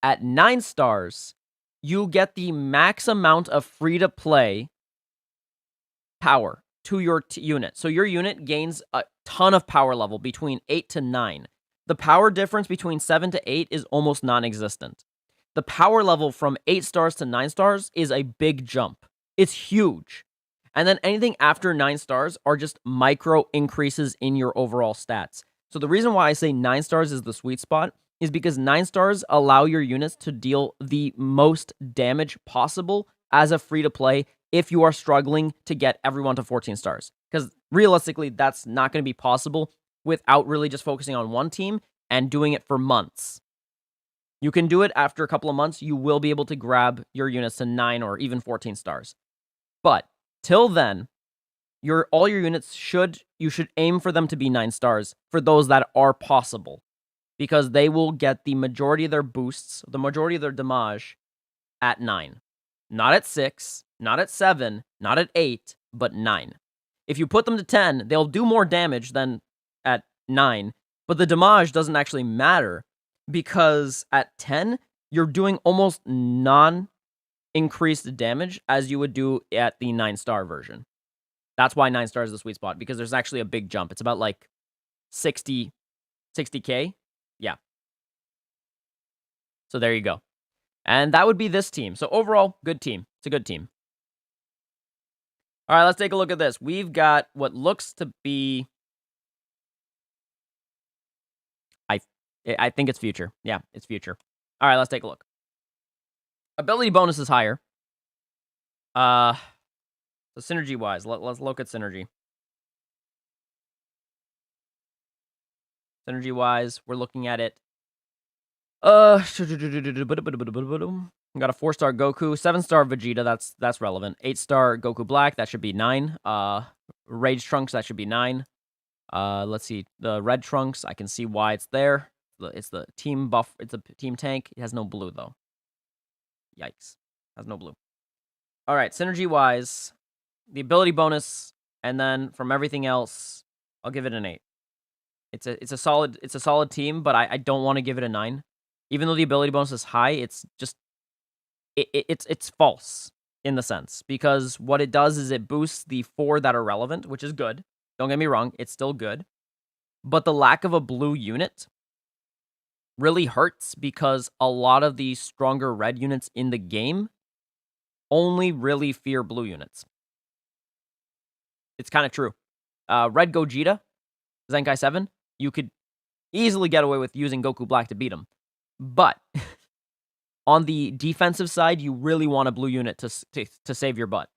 At 9 stars, you get the max amount of free-to-play power to your unit. So your unit gains a ton of power level between 8 to 9. The power difference between 7 to 8 is almost non-existent. The power level from 8 stars to 9 stars is a big jump. It's huge. And then anything after 9 stars are just micro increases in your overall stats. So the reason why I say 9 stars is the sweet spot is because 9 stars allow your units to deal the most damage possible as a free-to-play if you are struggling to get everyone to 14 stars. Because realistically, that's not going to be possible without really just focusing on one team and doing it for months. You can do it after a couple of months. You will be able to grab your units to 9 or even 14 stars. But till then, all your units you should aim for them to be 9 stars for those that are possible, because they will get the majority of their boosts, the majority of their damage at 9. Not at 6, not at 7, not at 8, but 9. If you put them to 10, they'll do more damage than at 9, but the damage doesn't actually matter, because at 10, you're doing almost non-increased damage as you would do at the 9-star version. That's why 9 stars is the sweet spot, because there's actually a big jump. It's about like 60 60K. Yeah. So there you go. And that would be this team. So overall, good team. It's a good team. All right, let's take a look at this. We've got what looks to be... I think it's future. Yeah, it's future. All right, let's take a look. Ability bonus is higher. So synergy-wise, let's look at synergy. Synergy-wise, we're looking at it. We got a 4-star Goku, 7-star Vegeta. That's relevant. 8-star Goku Black. That should be 9. Rage Trunks. That should be 9. Let's see. The Red Trunks. I can see why it's there. It's the team buff. It's a team tank. It has no blue though. Yikes. Has no blue. All right. Synergy wise, the ability bonus, and then from everything else, I'll give it an 8. It's a solid team, but I don't want to give it a 9. Even though the ability bonus is high, it's just it's false in the sense, because what it does is it boosts the 4 that are relevant, which is good. Don't get me wrong, it's still good. But the lack of a blue unit really hurts, because a lot of the stronger red units in the game only really fear blue units. It's kind of true. Red Gogeta, Zenkai 7, you could easily get away with using Goku Black to beat him. But on the defensive side, you really want a blue unit to save your butt.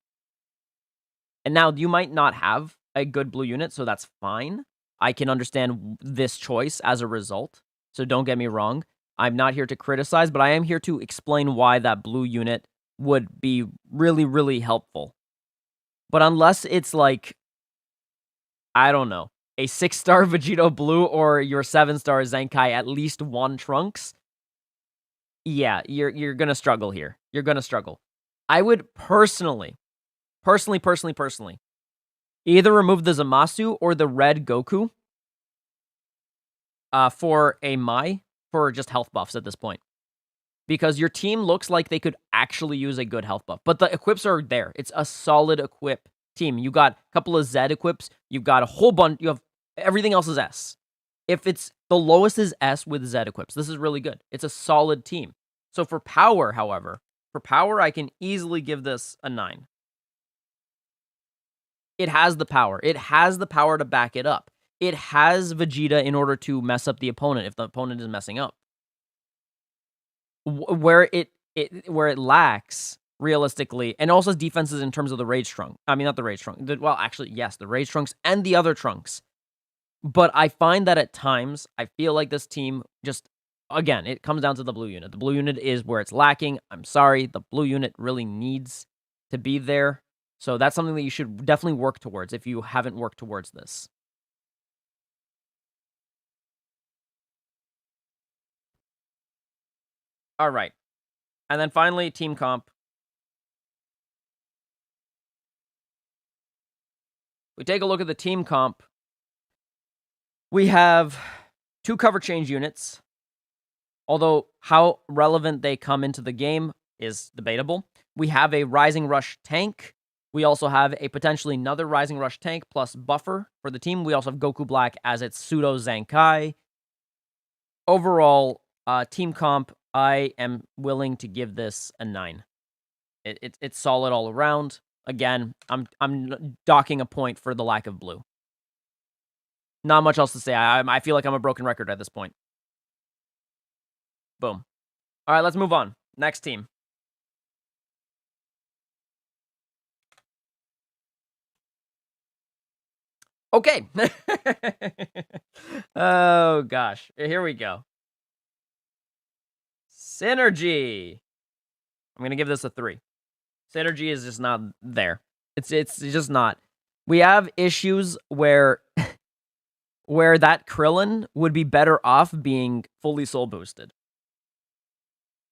And now you might not have a good blue unit, so that's fine. I can understand this choice as a result. So don't get me wrong. I'm not here to criticize, but I am here to explain why that blue unit would be really, really helpful. But unless it's like, I don't know, a 6-star Vegito Blue or your 7-star Zenkai at least 1 Trunks, yeah, you're gonna struggle here. You're gonna struggle. I would personally, either remove the Zamasu or the red Goku for a Mai for just health buffs at this point. Because your team looks like they could actually use a good health buff. But the equips are there. It's a solid equip team. You got a couple of Z equips. You've got a whole bunch. You have everything else is S. If it's the lowest is S with Z equips, this is really good. It's a solid team. So for power, however, I can easily give this a 9. It has the power. It has the power to back it up. It has Vegeta in order to mess up the opponent if the opponent is messing up. Where it lacks, realistically, and also defenses in terms of the Rage Trunk. I mean, not the Rage Trunk. Well, actually, yes, the Rage Trunks and the other Trunks. But I find that at times, I feel like this team just, again, it comes down to the blue unit. The blue unit is where it's lacking. I'm sorry. The blue unit really needs to be there. So that's something that you should definitely work towards if you haven't worked towards this. All right. And then finally, team comp. We take a look at the team comp. We have 2 cover change units. Although how relevant they come into the game is debatable. We have a Rising Rush tank. We also have a potentially another Rising Rush tank plus buffer for the team. We also have Goku Black as its pseudo Zenkai. Overall, team comp, I am willing to give this a 9. It's solid all around. Again, I'm docking a point for the lack of blue. Not much else to say. I feel like I'm a broken record at this point. Boom. All right, let's move on. Next team. Okay. Oh, gosh. Here we go. Synergy. I'm going to give this a 3. Synergy is just not there. It's just not. We have issues where where that Krillin would be better off being fully soul boosted.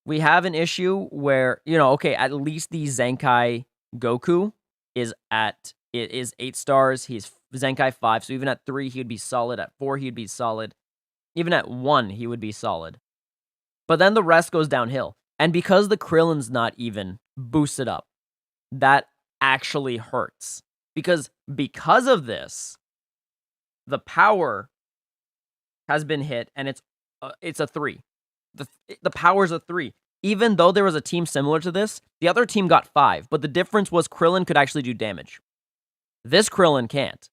We have an issue where, okay, at least the Zenkai Goku is 8 stars. He's Zenkai 5, so even at 3, he would be solid. At 4, he'd be solid. Even at 1, he would be solid. But then the rest goes downhill. And because the Krillin's not even boosted up, that actually hurts. Because of this, the power has been hit, and it's a 3. The power's a 3. Even though there was a team similar to this, the other team got 5, but the difference was Krillin could actually do damage. This Krillin can't.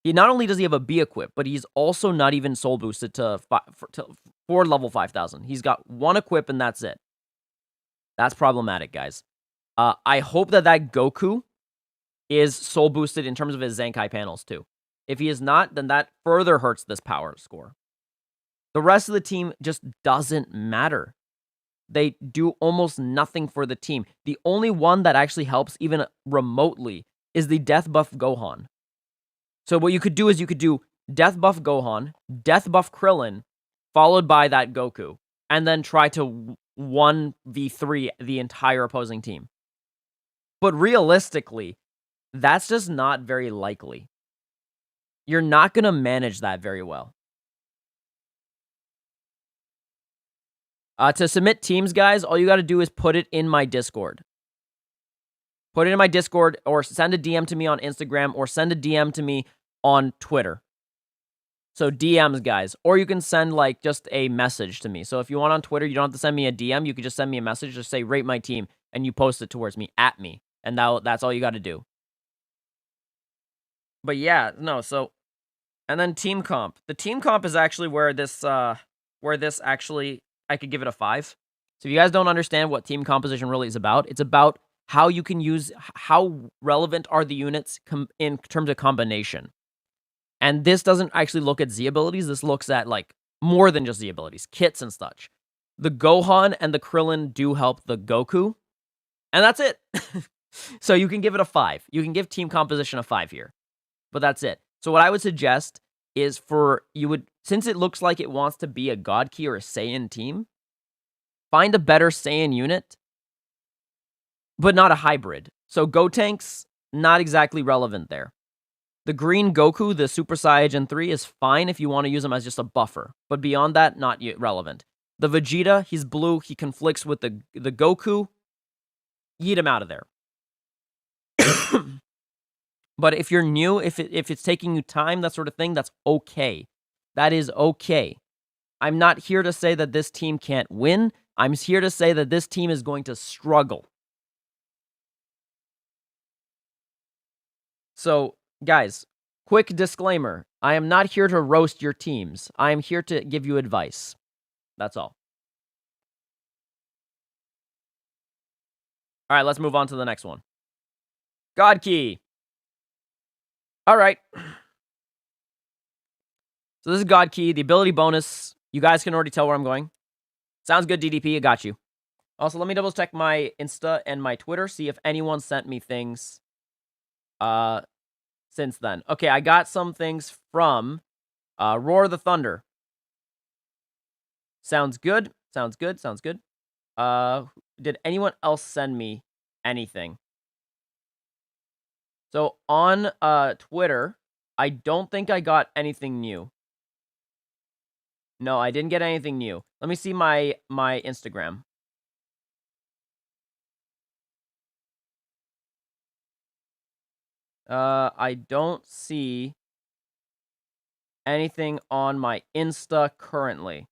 He not only does he have a B equip, but he's also not even soul boosted for level 5,000. He's got 1 equip and that's it. That's problematic, guys. I hope that Goku is soul boosted in terms of his Zenkai panels too. If he is not, then that further hurts this power score. The rest of the team just doesn't matter. They do almost nothing for the team. The only one that actually helps even remotely is the Death Buff Gohan. So what you could do is you could do Death Buff Gohan, Death Buff Krillin, followed by that Goku, and then try to 1v3 the entire opposing team. But realistically, that's just not very likely. You're not going to manage that very well. To submit teams, guys, all you got to do is put it in my Discord. Put it in my Discord, or send a DM to me on Instagram, or send a DM to me on Twitter. So DMs, guys. Or you can send, like, just a message to me. So if you want on Twitter, you don't have to send me a DM. You could just send me a message. Just say, rate my team, and you post it towards me, at me. And that's all you got to do. But yeah, no, so... And then team comp. The team comp is actually where this actually... I could give it a 5. So if you guys don't understand what team composition really is about, it's about how you can use... How relevant are the units in terms of combination. And this doesn't actually look at Z abilities. This looks at, like, more than just Z abilities. Kits and such. The Gohan and the Krillin do help the Goku. And that's it. So you can give it a 5. You can give team composition a 5 here. But that's it. So what I would suggest is since it looks like it wants to be a God Key or a Saiyan team, find a better Saiyan unit, but not a hybrid. So Gotenks, not exactly relevant there. The green Goku, the Super Saiyan 3, is fine if you want to use him as just a buffer. But beyond that, not relevant. The Vegeta, he's blue, he conflicts with the Goku. Yeet him out of there. But if you're new, if it's taking you time, that sort of thing, that's okay. That is okay. I'm not here to say that this team can't win. I'm here to say that this team is going to struggle. So, guys, quick disclaimer. I am not here to roast your teams. I am here to give you advice. That's all. All right, let's move on to the next one. God Key. All right. So this is God Key. The ability bonus. You guys can already tell where I'm going. Sounds good, DDP. I got you. Also, let me double check my Insta and my Twitter. See if anyone sent me things since then. Okay, I got some things from Roar the Thunder. Sounds good. Sounds good. Sounds good. Did anyone else send me anything? So on Twitter, I don't think I got anything new. No, I didn't get anything new. Let me see my Instagram. I don't see anything on my Insta currently.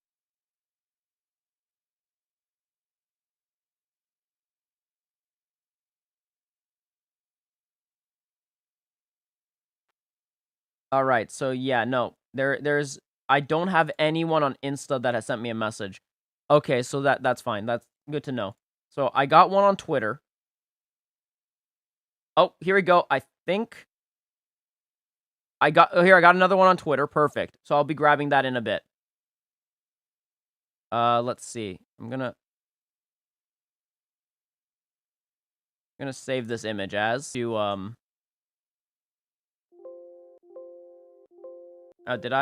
All right, so yeah, no, there's I don't have anyone on Insta that has sent me a message. Okay, so that's fine. That's good to know. So I got one on Twitter. Oh, here we go. I think I got another one on Twitter. Perfect. So I'll be grabbing that in a bit. Let's see. I'm gonna save this image as to did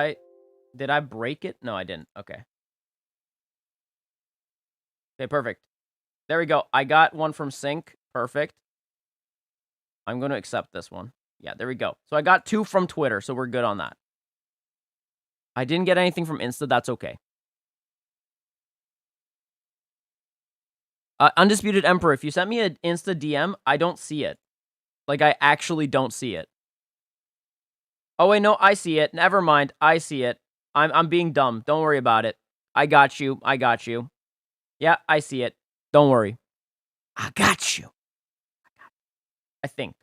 I break it? No, I didn't. Okay. Okay, perfect. There we go. I got one from Sync. Perfect. I'm going to accept this one. Yeah, there we go. So I got 2 from Twitter, so we're good on that. I didn't get anything from Insta. That's okay. Undisputed Emperor, if you sent me an Insta DM, I don't see it. Like, I actually don't see it. Oh, wait, no, I see it. Never mind. I see it. I'm being dumb. Don't worry about it. I got you. I got you. Yeah, I see it. Don't worry. I got you. I think.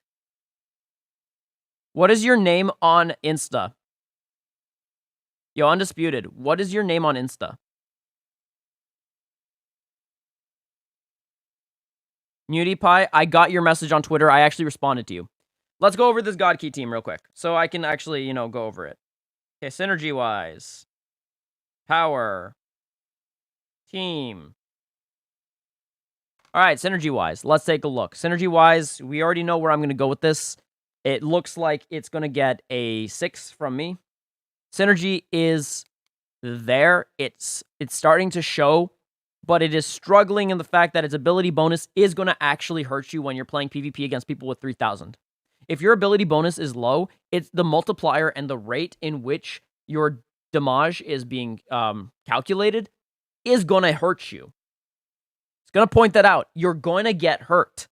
What is your name on Insta? Yo, Undisputed. What is your name on Insta? MutiPie, I got your message on Twitter. I actually responded to you. Let's go over this God Key team real quick, so I can actually, go over it. Okay, synergy-wise. Power. Team. All right, synergy-wise, let's take a look. Synergy-wise, we already know where I'm going to go with this. It looks like it's going to get a 6 from me. Synergy is there. It's starting to show, but it is struggling in the fact that its ability bonus is going to actually hurt you when you're playing PvP against people with 3,000. If your ability bonus is low, it's the multiplier and the rate in which your damage is being calculated is going to hurt you. It's going to point that out. You're going to get hurt.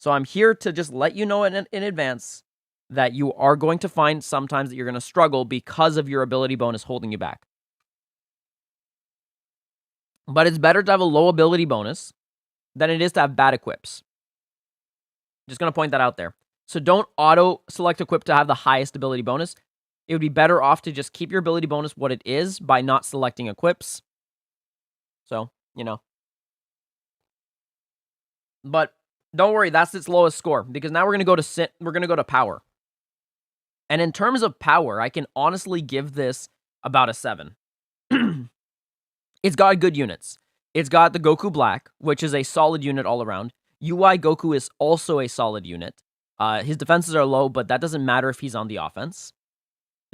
So I'm here to just let you know in advance that you are going to find sometimes that you're going to struggle because of your ability bonus holding you back. But it's better to have a low ability bonus than it is to have bad equips. Just going to point that out there. So don't auto-select equip to have the highest ability bonus. It would be better off to just keep your ability bonus what it is by not selecting equips. So, But don't worry, that's its lowest score, because now we're going to go to power. And in terms of power, I can honestly give this about a 7. It's got good units. It's got the Goku Black, which is a solid unit all around. UI Goku is also a solid unit. His defenses are low, but that doesn't matter if he's on the offense.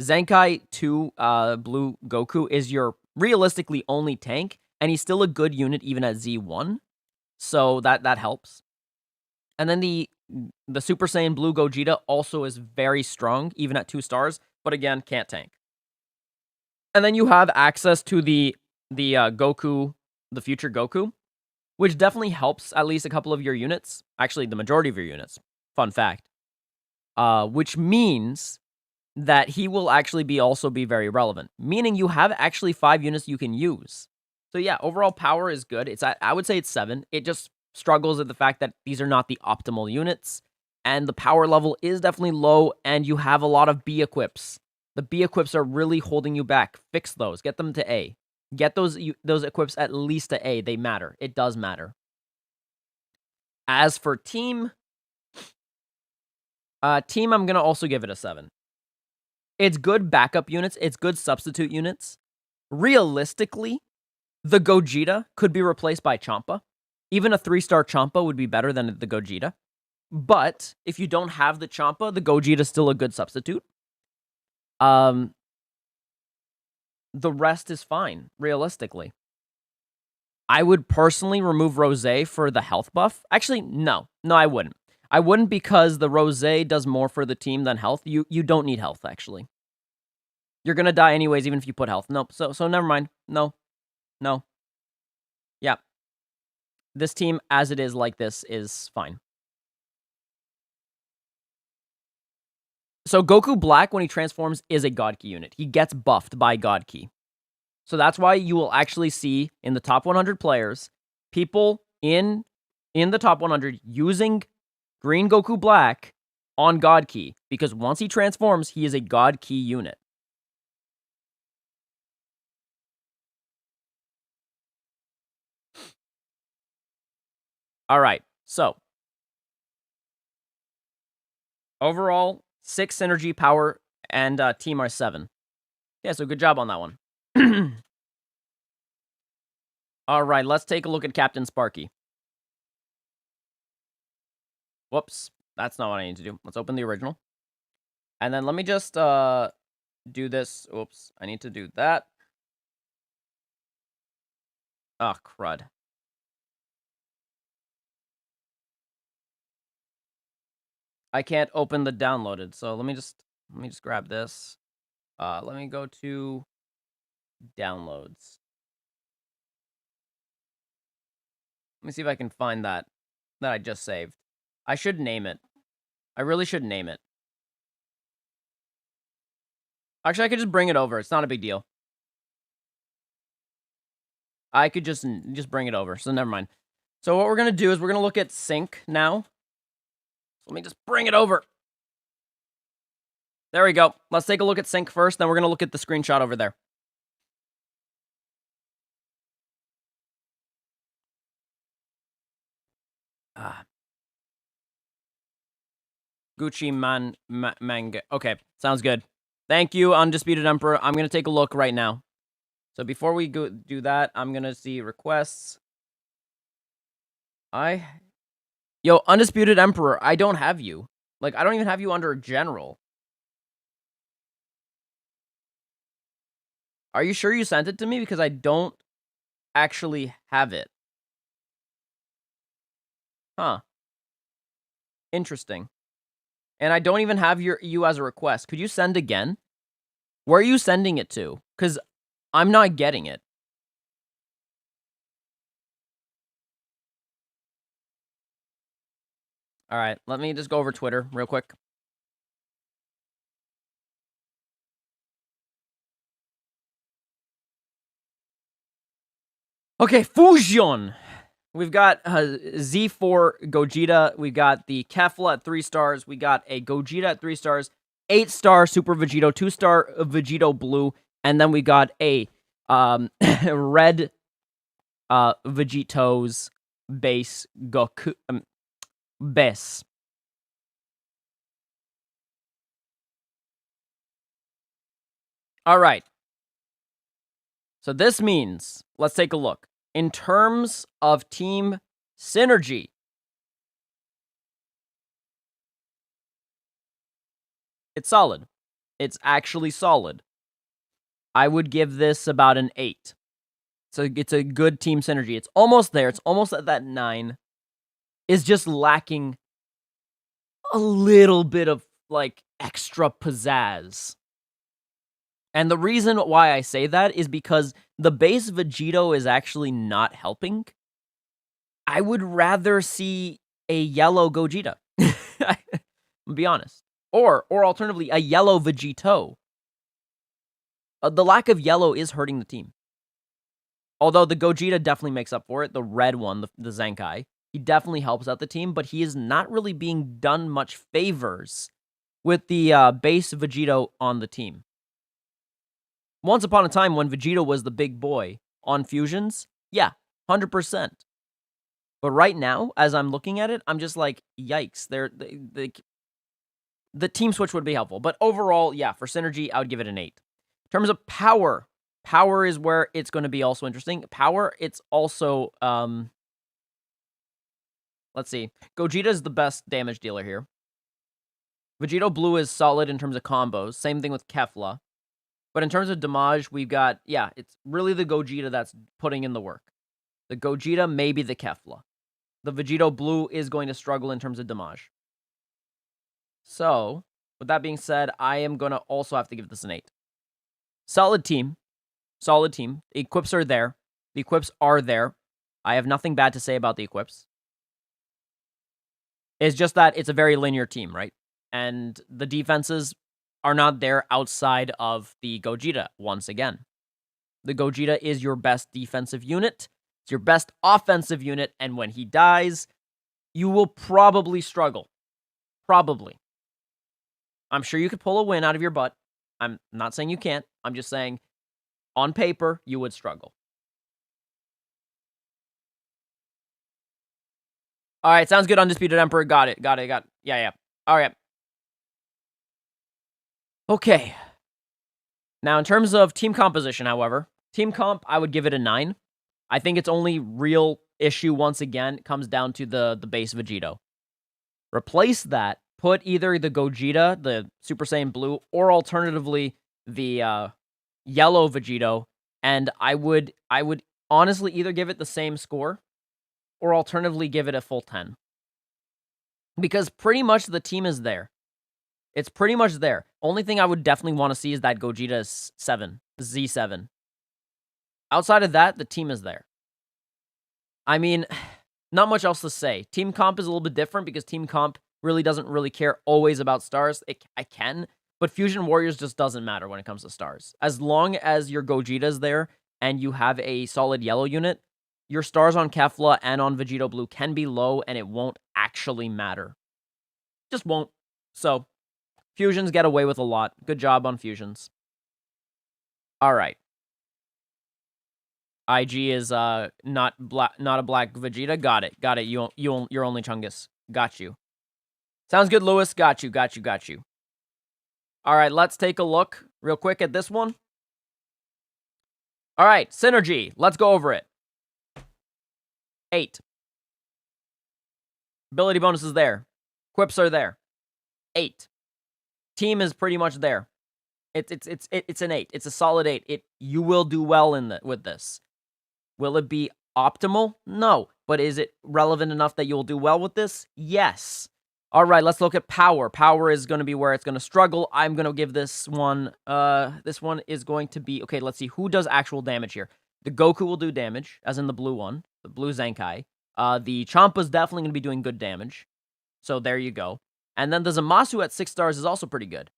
Zenkai 2 Blue Goku is your realistically only tank, and he's still a good unit even at Z1. So that helps. And then the Super Saiyan Blue Gogeta also is very strong, even at 2 stars, but again, can't tank. And then you have access to the Goku, the future Goku, which definitely helps at least a couple of your units. Actually, the majority of your units. Fun fact. Which means that he will actually also be very relevant. Meaning you have actually 5 units you can use. So yeah, overall power is good. I would say it's 7. It just struggles at the fact that these are not the optimal units. And the power level is definitely low, and you have a lot of B equips. The B equips are really holding you back. Fix those. Get them to A. Get those equips at least to A. They matter. It does matter. As for team, I'm going to also give it a 7. It's good backup units. It's good substitute units. Realistically, the Gogeta could be replaced by Champa. Even a 3-star Champa would be better than the Gogeta. But if you don't have the Champa, the Gogeta is still a good substitute. The rest is fine, realistically. I would personally remove Rosé for the health buff. Actually, no. No, I wouldn't. I wouldn't, because the Rosé does more for the team than health. You don't need health, actually. You're going to die anyways, even if you put health. Nope. So never mind. No. Yeah. This team, as it is like this, is fine. So Goku Black, when he transforms, is a God Key unit. He gets buffed by God Key. So that's why you will actually see in the top 100 players, people in the top 100 using Green Goku Black on God Key. Because once he transforms, he is a God Key unit. All right, so overall, 6 synergy, power, and team are 7. Yeah, so good job on that one. All right, let's take a look at Captain Sparky. Whoops, that's not what I need to do. Let's open the original. And then let me just do this. Oops, I need to do that. Oh, crud. I can't open the downloaded, so let me just grab this. Let me go to downloads. Let me see if I can find that I just saved. I should name it. I really should name it. Actually, I could just bring it over. It's not a big deal. I could just bring it over, so never mind. So what we're going to do is we're going to look at sync now. Let me just bring it over. There we go. Let's take a look at sync first, then we're going to look at the screenshot over there. Gucci manga. Okay, sounds good. Thank you, Undisputed Emperor. I'm going to take a look right now. So before we go do that, I'm going to see requests. Yo, Undisputed Emperor, I don't have you. Like, I don't even have you under general. Are you sure you sent it to me? Because I don't actually have it. Huh. Interesting. And I don't even have you as a request. Could you send again? Where are you sending it to? Because I'm not getting it. All right, let me just go over Twitter real quick. Okay, Fusion. We've got Z4 Gogeta. We got the Kefla at 3 stars. We got a Gogeta at 3 stars. 8-star Super Vegito, 2-star Vegito Blue, and then we got a red Vegito's base Goku base. All right. So this means, let's take a look. In terms of team synergy, it's solid. It's actually solid. I would give this about an 8. So it's a good team synergy. It's almost there. It's almost at that 9. Is just lacking a little bit of, like, extra pizzazz. And the reason why I say that is because the base Vegito is actually not helping. I would rather see a yellow Gogeta. I'll be honest. Or alternatively, a yellow Vegito. The lack of yellow is hurting the team. Although the Gogeta definitely makes up for it. The red one, the Zenkai, he definitely helps out the team, but he is not really being done much favors with the base Vegito on the team. Once upon a time when Vegito was the big boy on fusions, yeah, 100%. But right now, as I'm looking at it, I'm just like, yikes. The team switch would be helpful. But overall, yeah, for synergy, I would give it an 8. In terms of power, power is where it's going to be also interesting. Power, it's also, let's see. Gogeta is the best damage dealer here. Vegito Blue is solid in terms of combos. Same thing with Kefla. But in terms of damage, we've got, yeah, it's really the Gogeta that's putting in the work. The Gogeta, maybe the Kefla. The Vegito Blue is going to struggle in terms of damage. So, with that being said, I am going to also have to give this an 8. Solid team. Solid team. The equips are there. The equips are there. I have nothing bad to say about the equips. It's just that it's a very linear team, right? And the defenses are not there outside of the Gogeta, once again. The Gogeta is your best defensive unit. It's your best offensive unit, and when he dies, you will probably struggle. Probably. I'm sure you could pull a win out of your butt. I'm not saying you can't. I'm just saying, on paper, you would struggle. All right, sounds good, Undisputed Emperor. Got it. Yeah. All right. Okay. Now, in terms of team composition, however, team comp, I would give it a 9. I think its only real issue, once again, comes down to the base Vegito. Replace that, put either the Gogeta, the Super Saiyan Blue, or alternatively, the yellow Vegito, and I would honestly either give it the same score, or alternatively give it a full 10. Because pretty much the team is there. It's pretty much there. Only thing I would definitely want to see is that Gogeta 7, Z7. Outside of that, the team is there. I mean, not much else to say. Team comp is a little bit different because team comp really doesn't really care always about stars. I can, But Fusion Warriors just doesn't matter when it comes to stars. As long as your Gogeta's there and you have a solid yellow unit, your stars on Kefla and on Vegito Blue can be low, and it won't actually matter. Just won't. So, Fusions get away with a lot. Good job on Fusions. All right. IG is not a black Vegeta. Got it. Got it. You're only Chungus. Got you. Sounds good, Lewis. Got you. Got you. Got you. All right, let's take a look real quick at this one. All right, Synergy. Let's go over it. 8. Ability bonus is there. Quips are there. 8. Team is pretty much there. It's an 8. It's a solid 8. You will do well with this. Will it be optimal? No. But is it relevant enough that you'll do well with this? Yes. All right, let's look at power. Power is going to be where it's going to struggle. I'm going to give this one is going to be, okay, let's see. Who does actual damage here? The Goku will do damage, as in the blue one, the blue Zenkai. The Champa's definitely going to be doing good damage. So there you go. And then the Zamasu at 6 stars is also pretty good.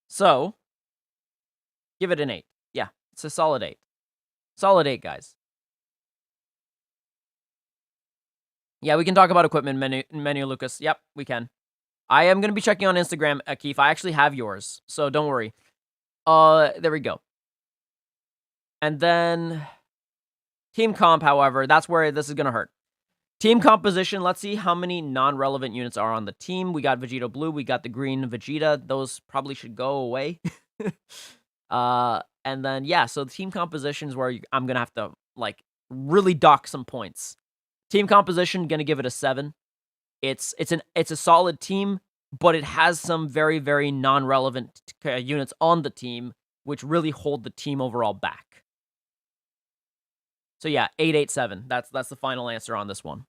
So, give it an 8. Yeah, it's a solid 8. Solid 8, guys. Yeah, we can talk about equipment menu, Lucas. Yep, we can. I am going to be checking on Instagram, Keith. I actually have yours, so don't worry. There we go. And then team comp, however, that's where this is going to hurt. Team composition, let's see how many non-relevant units are on the team. We got Vegito Blue, we got the green Vegeta. Those probably should go away. And then, yeah, so the team composition is where I'm going to have to, like, really dock some points. Team composition, going to give it a 7. It's a solid team, but it has some very, very non-relevant units on the team, which really hold the team overall back. So yeah, 887. That's the final answer on this one.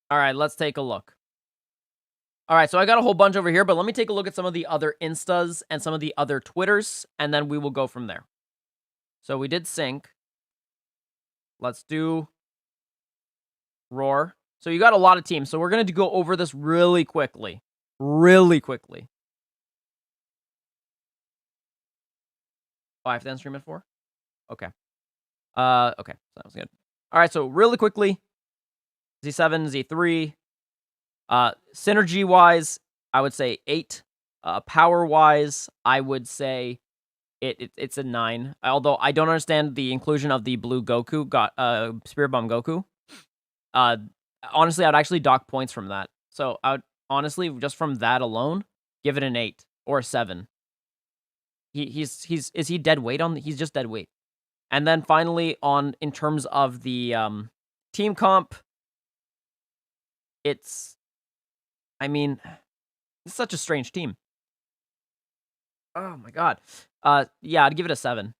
All right, let's take a look. All right, so I got a whole bunch over here, but let me take a look at some of the other Instas and some of the other Twitters, and then we will go from there. So we did sync. Let's do Roar. So you got a lot of teams, so we're going to go over this really quickly. Really quickly. Oh, I have to end stream at 4? Okay. Okay, sounds good. All right, so really quickly, Z7, Z3. Synergy-wise, I would say 8. Power-wise, I would say it's a 9. Although I don't understand the inclusion of the blue Goku, Spirit Bomb Goku. Honestly, I'd actually dock points from that. So I would honestly, just from that alone, give it an 8 or a 7. Is he dead weight on? He's just dead weight. And then finally, in terms of the team comp, it's such a strange team. Oh my god. Yeah, I'd give it a 7.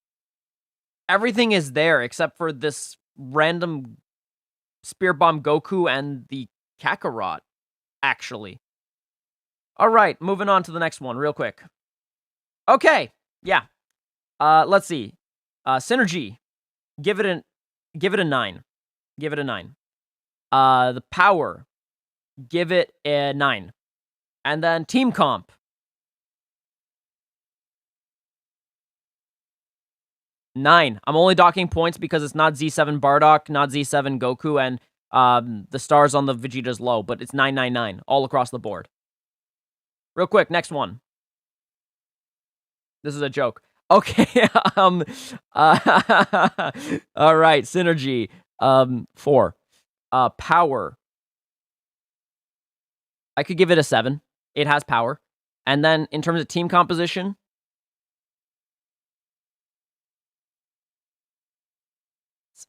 Everything is there except for this random Spear Bomb Goku and the Kakarot, actually. All right, moving on to the next one real quick. Okay, yeah. Let's see. Synergy. Give it a 9. Give it a 9. The power. Give it a 9. And then team comp. 9. I'm only docking points because it's not Z7 Bardock, not Z7 Goku, and the stars on the Vegeta's low, but it's 999 all across the board. Real quick, next one. This is a joke. Okay. All right, Synergy. 4. Power. I could give it a 7. It has power. And then in terms of team composition,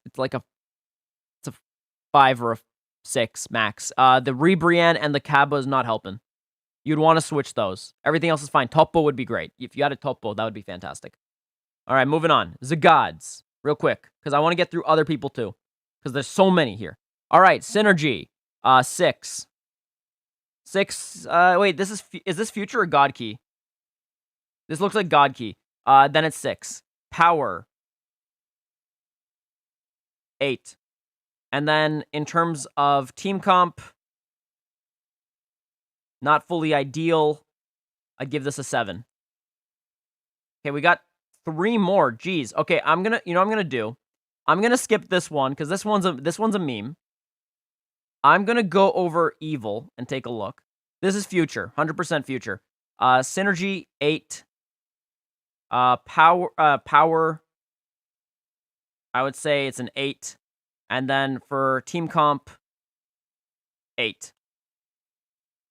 it's a 5 or a 6 max. The Rebrian and the Kaba is not helping. You'd want to switch those. Everything else is fine. Topo would be great. If you had a Topo, that would be fantastic. All right, moving on. Zagods, real quick, because I want to get through other people too, because there's so many here. All right, Synergy, 6. 6, wait, is this Future or God Key? This looks like God Key. Then it's 6. Power, 8. And then in terms of team comp, Not fully ideal. I'd give this a 7. Okay, we got 3 more. Jeez. Okay, I'm gonna, you know what I'm gonna do? I'm gonna skip this one, because this one's a meme. I'm gonna go over evil and take a look. This is future, 100% future. Synergy 8. Power, I would say it's an 8. And then for team comp, 8.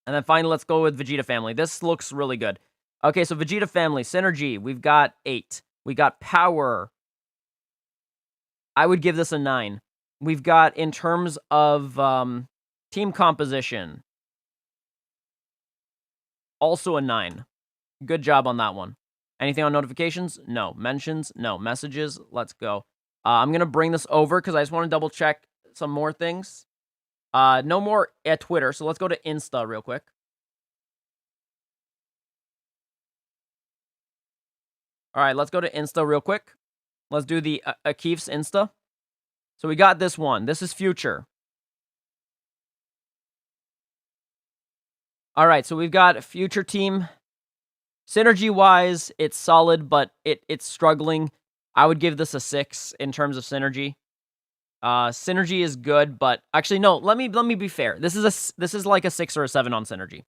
And then finally, let's go with Vegeta family. This looks really good. Okay, so Vegeta family, synergy, we've got 8. We got power. I would give this a 9. We've got, in terms of team composition, also a 9. Good job on that one. Anything on notifications? No. Mentions? No. Messages? Let's go. I'm going to bring this over because I just want to double check some more things. No more at Twitter, so let's go to Insta real quick. All right, let's go to Insta real quick. Let's do the Akif's Insta. So we got this one. This is future. All right, so we've got a future team. Synergy-wise, it's solid, but it's struggling. I would give this a 6 in terms of synergy. Synergy is good, but actually no. Let me be fair. This is like a 6 or a 7 on synergy.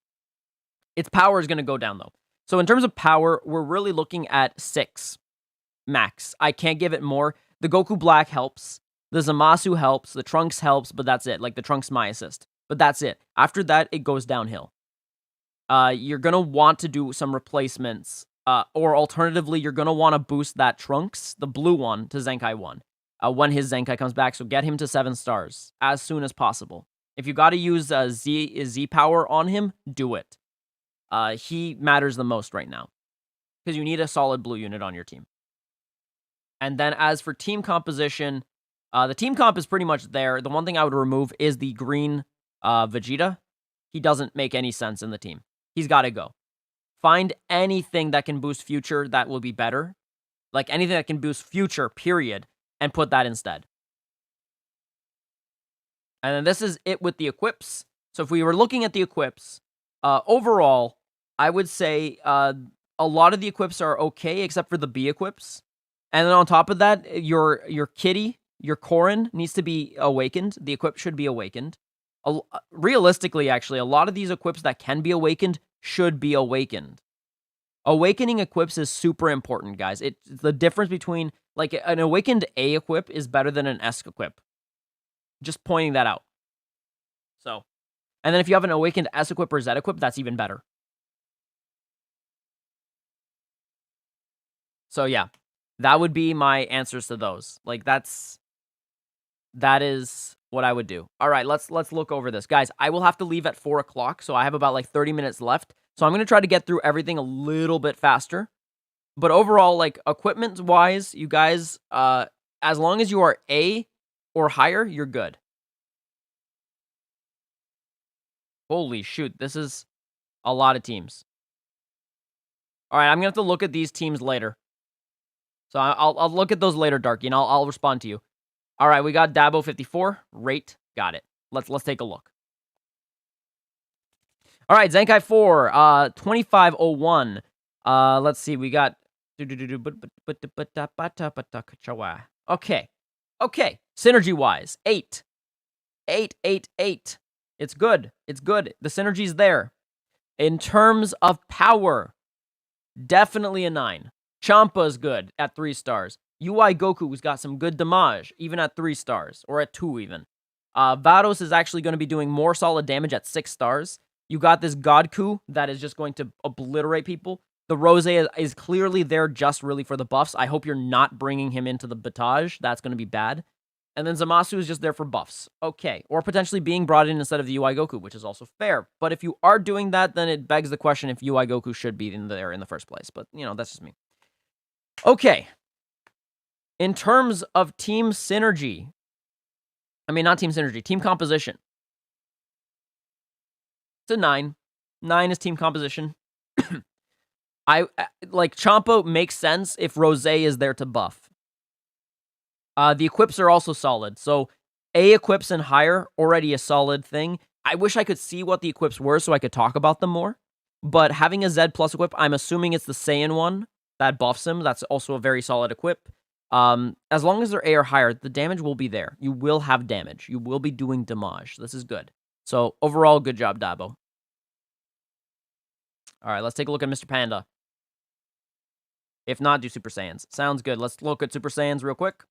Its power is going to go down though. So in terms of power, we're really looking at 6 max. I can't give it more. The Goku Black helps. The Zamasu helps. The Trunks helps, but that's it. Like the Trunks my assist, but that's it. After that, it goes downhill. You're going to want to do some replacements, or alternatively, you're going to want to boost that Trunks, the blue one, to Zenkai 1 when his Zenkai comes back, so get him to 7 stars as soon as possible. If you got to use Z power on him, do it. He matters the most right now, because you need a solid blue unit on your team. And then as for team composition, the team comp is pretty much there. The one thing I would remove is the green Vegeta. He doesn't make any sense in the team. He's got to go. Find anything that can boost future that will be better. Like anything that can boost future, period, and put that instead. And then this is it with the equips. So if we were looking at the equips, overall, I would say a lot of the equips are okay, except for the B equips. And then on top of that, your Kitty, your Korin needs to be awakened. The equip should be awakened. Realistically, actually, a lot of these equips that can be awakened should be awakened. Awakening equips is super important, guys. It's the difference between, like, an awakened A equip is better than an S equip. Just pointing that out. So, and then if you have an awakened S equip or Z equip, that's even better. So yeah, that would be my answers to those. Like, that is what I would do. All right, let's look over this. Guys, I will have to leave at 4 o'clock, so I have about like 30 minutes left. So I'm going to try to get through everything a little bit faster. But overall, like, equipment-wise, you guys, as long as you are A or higher, you're good. Holy shoot, this is a lot of teams. All right, I'm going to have to look at these teams later. So I'll look at those later, Darky, and I'll respond to you. All right, we got Dabo 54. Rate. Got it. Let's take a look. All right, Zenkai 4, 2501. Let's see. We got Okay. Synergy-wise, 8. 8, 8, 8. It's good. It's good. The synergy's there. In terms of power, definitely a 9. Champa's good at 3 stars. UI Goku's got some good damage, even at 3 stars, or at 2 even. Vados is actually going to be doing more solid damage at 6 stars. You got this Godku that is just going to obliterate people. The Rose is clearly there just really for the buffs. I hope you're not bringing him into the Batage. That's going to be bad. And then Zamasu is just there for buffs. Okay. Or potentially being brought in instead of the UI Goku, which is also fair. But if you are doing that, then it begs the question if UI Goku should be in there in the first place. But, you know, that's just me. Okay. In terms of team synergy, I mean, not team synergy, team composition. It's a 9. 9 is team composition. Like, Champa makes sense if Rose is there to buff. The equips are also solid. So, A equips and higher, already a solid thing. I wish I could see what the equips were so I could talk about them more. But having a Z plus equip, I'm assuming it's the Saiyan one that buffs him. That's also a very solid equip. As long as their A are higher, the damage will be there. You will have damage. You will be doing damage. This is good. So overall, good job, Dabo. All right, let's take a look at Mr. Panda. If not, do Super Saiyans. Sounds good. Let's look at Super Saiyans real quick.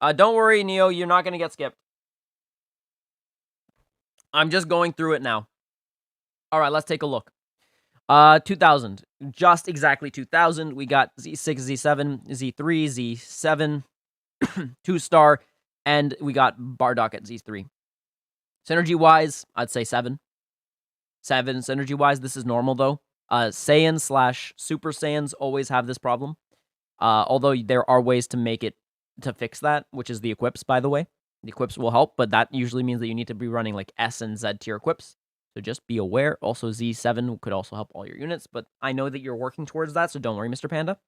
Don't worry, Neo. You're not going to get skipped. I'm just going through it now. All right, let's take a look. 2000. Just exactly 2000. We got Z6, Z7, Z3, Z7, 2-star, and we got Bardock at Z3. Synergy-wise, I'd say 7. 7 synergy-wise. This is normal, though. Saiyan / Super Saiyans always have this problem. Although there are ways to fix that, which is the equips, by the way. The equips will help, but that usually means that you need to be running like S and Z tier equips. So just be aware. Also, Z7 could also help all your units, but I know that you're working towards that, so don't worry, Mr. Panda.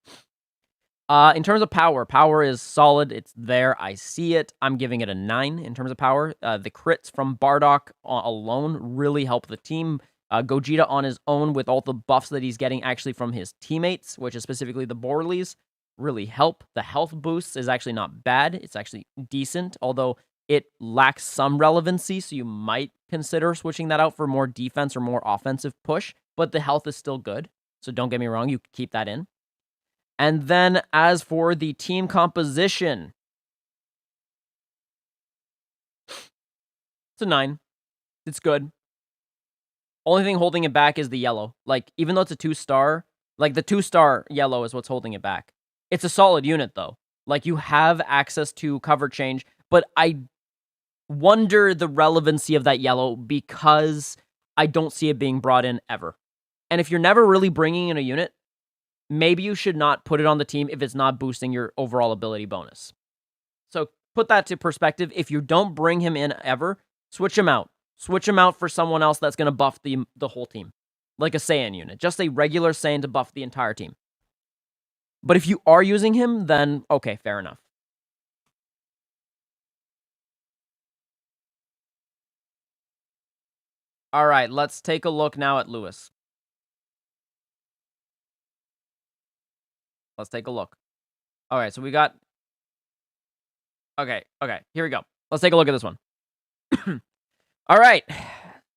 In terms of power is solid. It's there. I see it. I'm giving it a 9 in terms of power. The crits from Bardock alone really help the team. Gogeta on his own with all the buffs that he's getting actually from his teammates, which is specifically the Borleys, really help. The health boosts is actually not bad. It's actually decent, although it lacks some relevancy, so you might consider switching that out for more defense or more offensive push, but the health is still good, so don't get me wrong, you can keep that in. And then as for the team composition, it's a 9. It's good. Only thing holding it back is the yellow. Like, even though it's a 2-star, like, the 2-star yellow is what's holding it back. It's a solid unit, though. Like, you have access to cover change, but I wonder the relevancy of that yellow because I don't see it being brought in ever. And if you're never really bringing in a unit, maybe you should not put it on the team if it's not boosting your overall ability bonus. So put that to perspective. If you don't bring him in ever, switch him out. Switch him out for someone else that's going to buff the whole team. Like a Saiyan unit. Just a regular Saiyan to buff the entire team. But if you are using him, then okay, fair enough. All right, let's take a look now at Lewis. Let's take a look. All right, so we got... Okay, here we go. Let's take a look at this one. All right.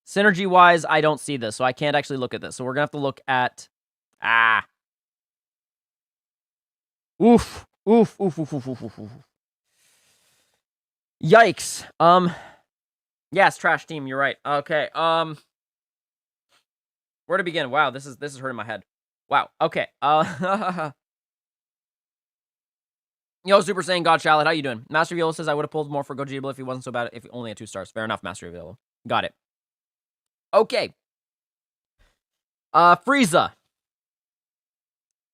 Synergy-wise, I don't see this, so I can't actually look at this. So we're going to have to look at... Oof. Yikes. Yes, trash team, you're right. Okay, where to begin? Wow, this is hurting my head. Wow, okay. Yo, Super Saiyan God Charlotte, how you doing? Master Viola says I would have pulled more for Gogeta if he wasn't so bad if he only had 2 stars. Fair enough, Master Viola. Got it. Okay. Frieza.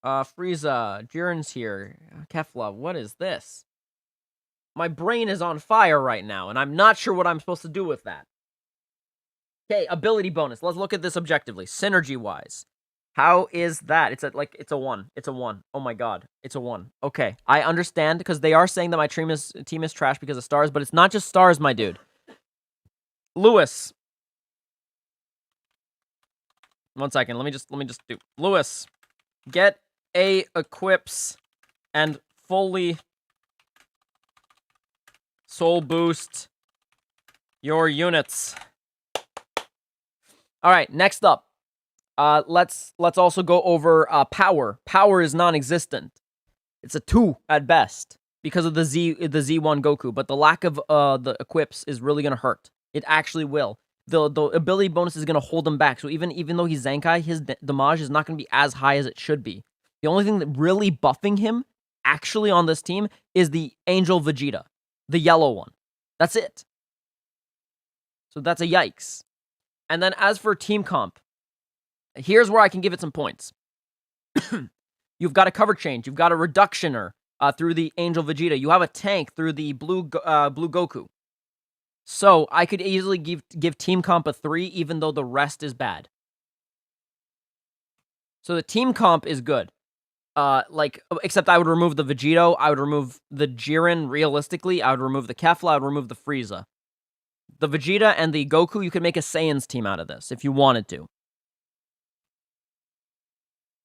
Jiren's here. Kefla, what is this? My brain is on fire right now, and I'm not sure what I'm supposed to do with that. Okay, ability bonus. Let's look at this objectively. Synergy-wise. How is that? It's a 1. It's a 1. Oh my god. It's a 1. Okay. I understand, because they are saying that my team is trash because of stars, but it's not just stars, my dude. Lewis. 1 second. Let me just do. Lewis. Get A equips and fully soul boost your units. All right, next up. Let's also go over power. Power is non-existent. It's a 2 at best because of the Z1 Goku, but the lack of the equips is really gonna hurt. It actually will. The ability bonus is gonna hold him back. So even though he's Zenkai, his damage is not gonna be as high as it should be. The only thing that really buffing him actually on this team is the Angel Vegeta, the yellow one. That's it. So that's a yikes. And then as for team comp, here's where I can give it some points. You've got a cover change. You've got a reductioner through the Angel Vegeta. You have a tank through the blue Goku. So I could easily give team comp a 3, even though the rest is bad. So the team comp is good. Except I would remove the Vegito. I would remove the Jiren realistically. I would remove the Kefla. I would remove the Frieza. The Vegeta and the Goku, you could make a Saiyans team out of this if you wanted to.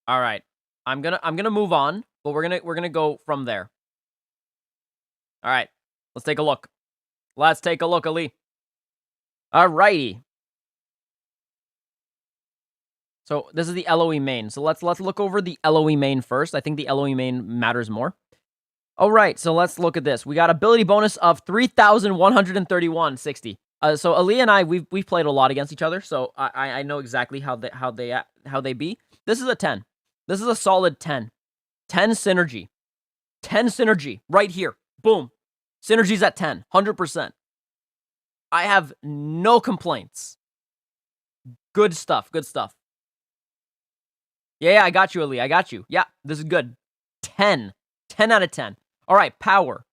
All right. I'm gonna move on, but we're gonna go from there. All right. Let's take a look. Let's take a look, Ali. All righty. So this is the LOE main. So let's look over the LOE main first. I think the LOE main matters more. All right, so let's look at this. We got ability bonus of 3,131.60. So Ali and I, we've played a lot against each other, so I know exactly how they be. This is a 10. This is a solid 10. 10 synergy. 10 synergy right here. Boom. Synergy's at 10. 100%. I have no complaints. Good stuff. Good stuff. Yeah, I got you, Ali. I got you. Yeah, this is good. 10. 10 out of 10. All right, power.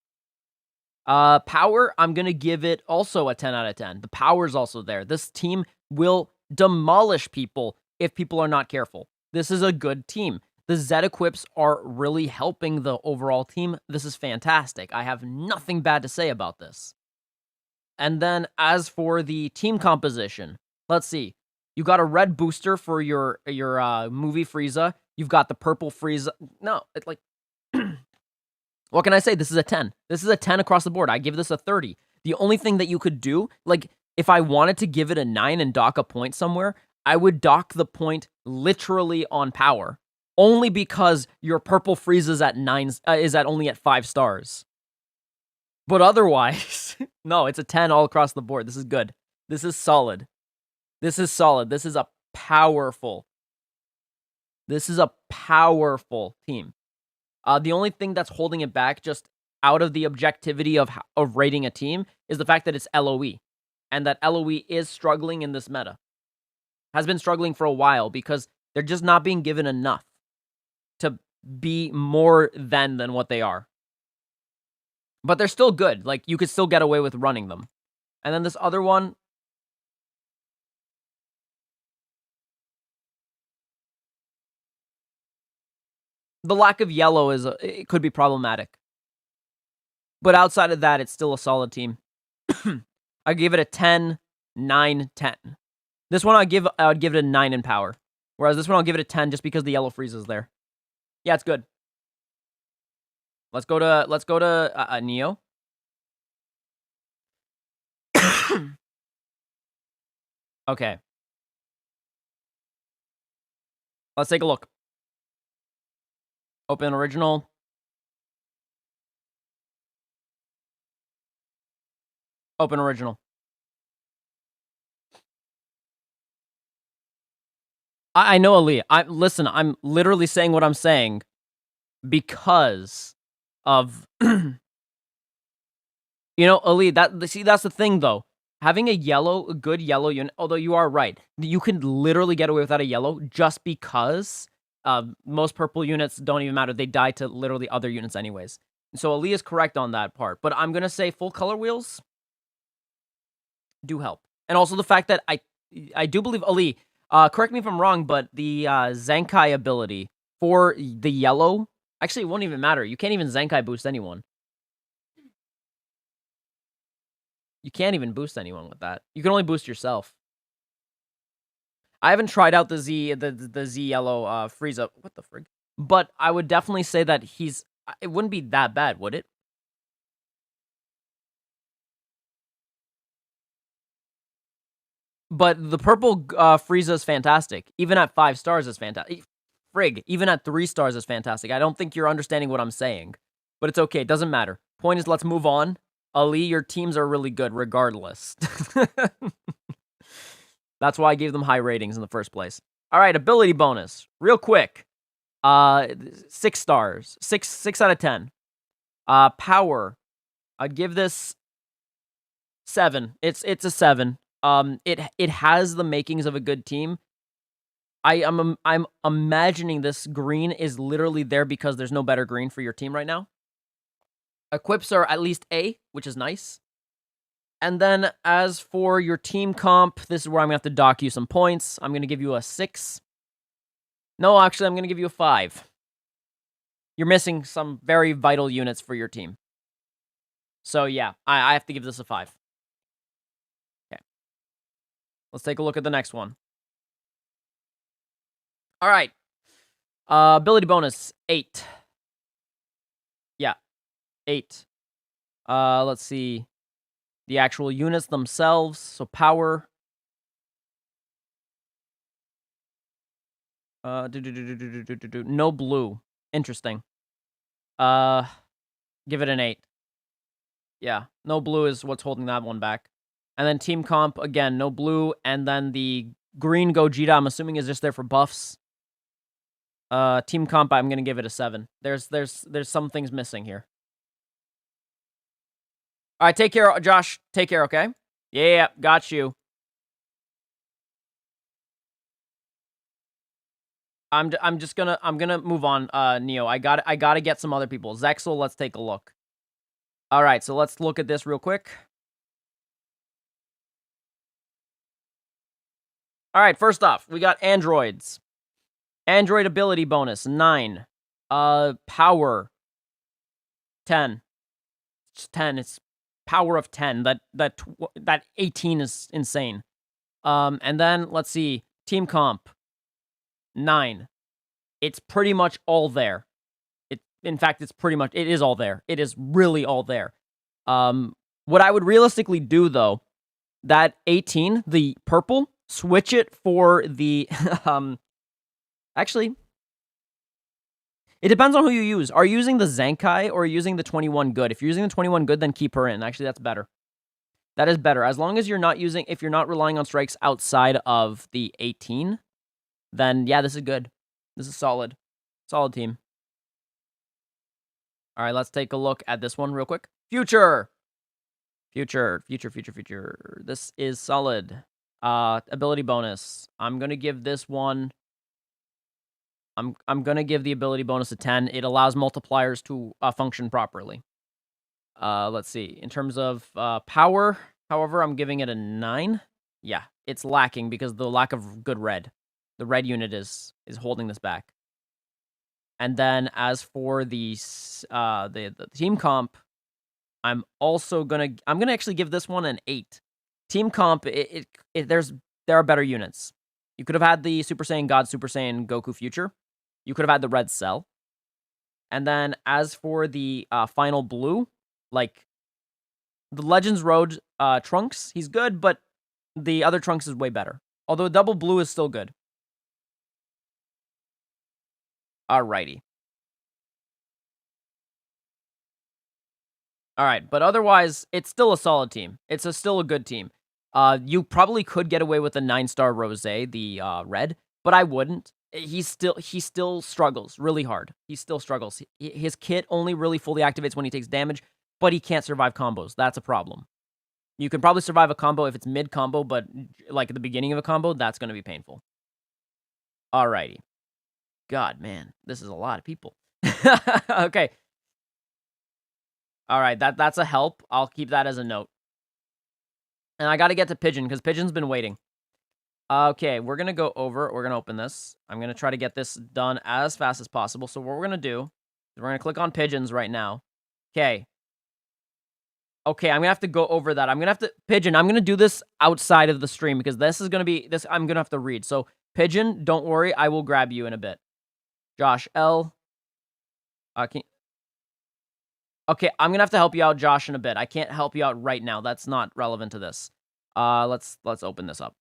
Power, I'm going to give it also a 10 out of 10. The power's also there. This team will demolish people if people are not careful. This is a good team. The Z equips are really helping the overall team. This is fantastic. I have nothing bad to say about this. And then as for the team composition, let's see. You got a red booster for your movie Frieza. You've got the purple Frieza. No, it's like what can I say? This is a 10. This is a 10 across the board. I give this a 30. The only thing that you could do, like, if I wanted to give it a 9 and dock a point somewhere, I would dock the point literally on power. Only because your purple Frieza is only at 5 stars. But otherwise, no, it's a 10 all across the board. This is good. This is solid. This is solid. This is a powerful team. The only thing that's holding it back, just out of the objectivity of rating a team, is the fact that it's LOE. And that LOE is struggling in this meta. Has been struggling for a while because they're just not being given enough to be more than what they are. But they're still good. Like, you could still get away with running them. And then this other one, the lack of yellow it could be problematic. But outside of that, it's still a solid team. I give it a 10, 9, 10. This one I would give it a 9 in power. Whereas this one I'll give it a 10 just because the yellow freeze is there. Yeah, it's good. Let's go to Neo. Okay. Let's take a look. Open original. Open original. I know, Ali. Listen, I'm literally saying what I'm saying because of you know, Ali, that's the thing though. Having a good yellow unit, although you are right, you can literally get away without a yellow just because most purple units don't even matter. They die to literally other units anyways. So Ali is correct on that part. But I'm going to say full color wheels do help. And also the fact that I do believe, Ali, correct me if I'm wrong, but the Zenkai ability for the yellow, actually it won't even matter. You can't even Zenkai boost anyone. You can't even boost anyone with that. You can only boost yourself. I haven't tried out the Z yellow Frieza. What the frig? But I would definitely say that it wouldn't be that bad, would it? But the purple Frieza is fantastic. Even at 5 stars is fantastic. Frig, even at 3 stars is fantastic. I don't think you're understanding what I'm saying. But it's okay. It doesn't matter. Point is, let's move on. Ali, your teams are really good regardless. That's why I gave them high ratings in the first place. All right, ability bonus. Real quick. 6 stars. 6 out of 10. Power. I'd give this 7. It's a 7. It has the makings of a good team. I'm imagining this green is literally there because there's no better green for your team right now. Equips are at least A, which is nice. And then as for your team comp, this is where I'm going to have to dock you some points. I'm going to give you a 6. No, actually, I'm going to give you a 5. You're missing some very vital units for your team. So yeah, I have to give this a 5. Let's take a look at the next one. All right. Ability bonus, 8. Yeah, 8. Let's see. The actual units themselves. So power. No blue. Interesting. Give it an 8. Yeah, no blue is what's holding that one back. And then team comp, again, no blue. And then the green Gogeta, I'm assuming, is just there for buffs. Team comp, I'm gonna give it a 7. There's some things missing here. All right, take care, Josh. Take care, okay? Yeah, got you. I'm gonna move on, Neo. I gotta get some other people. Zexel, let's take a look. All right, so let's look at this real quick. All right, first off, we got androids. Android ability bonus, 9. Power, 10. It's 10. It's power of 10. That 18 is insane. And then, let's see, team comp, 9. It's pretty much all there. In fact, it is all there. It is really all there. What I would realistically do, though, that 18, the purple, switch it for the, actually, it depends on who you use. Are you using the Zenkai or are you using the 21 good? If you're using the 21 good, then keep her in. Actually, that's better. That is better. As long as you're not if you're not relying on strikes outside of the 18, then yeah, this is good. This is solid. Solid team. All right, let's take a look at this one real quick. Future. This is solid. Ability bonus. I'm gonna give this one. I'm gonna give the ability bonus a 10. It allows multipliers to function properly. Let's see. In terms of power, however, I'm giving it a 9. Yeah, it's lacking because of the lack of good red. The red unit is holding this back. And then as for the team comp, I'm gonna actually give this one an 8. Team comp, there are better units. You could have had the Super Saiyan God, Super Saiyan Goku Future. You could have had the Red Cell. And then as for the final blue, like the Legends Road Trunks, he's good, but the other Trunks is way better. Although double blue is still good. Alrighty. Alright, but otherwise, it's still a solid team. It's still a good team. You probably could get away with a 9-star Rose, the red, but I wouldn't. He still struggles really hard. He still struggles. His kit only really fully activates when he takes damage, but he can't survive combos. That's a problem. You can probably survive a combo if it's mid-combo, but like at the beginning of a combo, that's going to be painful. Alrighty. God, man, this is a lot of people. Okay. Alright, that's a help. I'll keep that as a note. And I got to get to Pigeon, because Pigeon's been waiting. Okay, we're going to go over. We're going to open this. I'm going to try to get this done as fast as possible. So what we're going to do is we're going to click on Pigeons right now. Okay. Okay, I'm going to have to go over that. I'm going to have to... Pigeon, I'm going to do this outside of the stream, because this is going to be... I'm going to have to read. So, Pigeon, don't worry. I will grab you in a bit. Josh L. Okay, I'm going to have to help you out, Josh, in a bit. I can't help you out right now. That's not relevant to this. Let's open this up.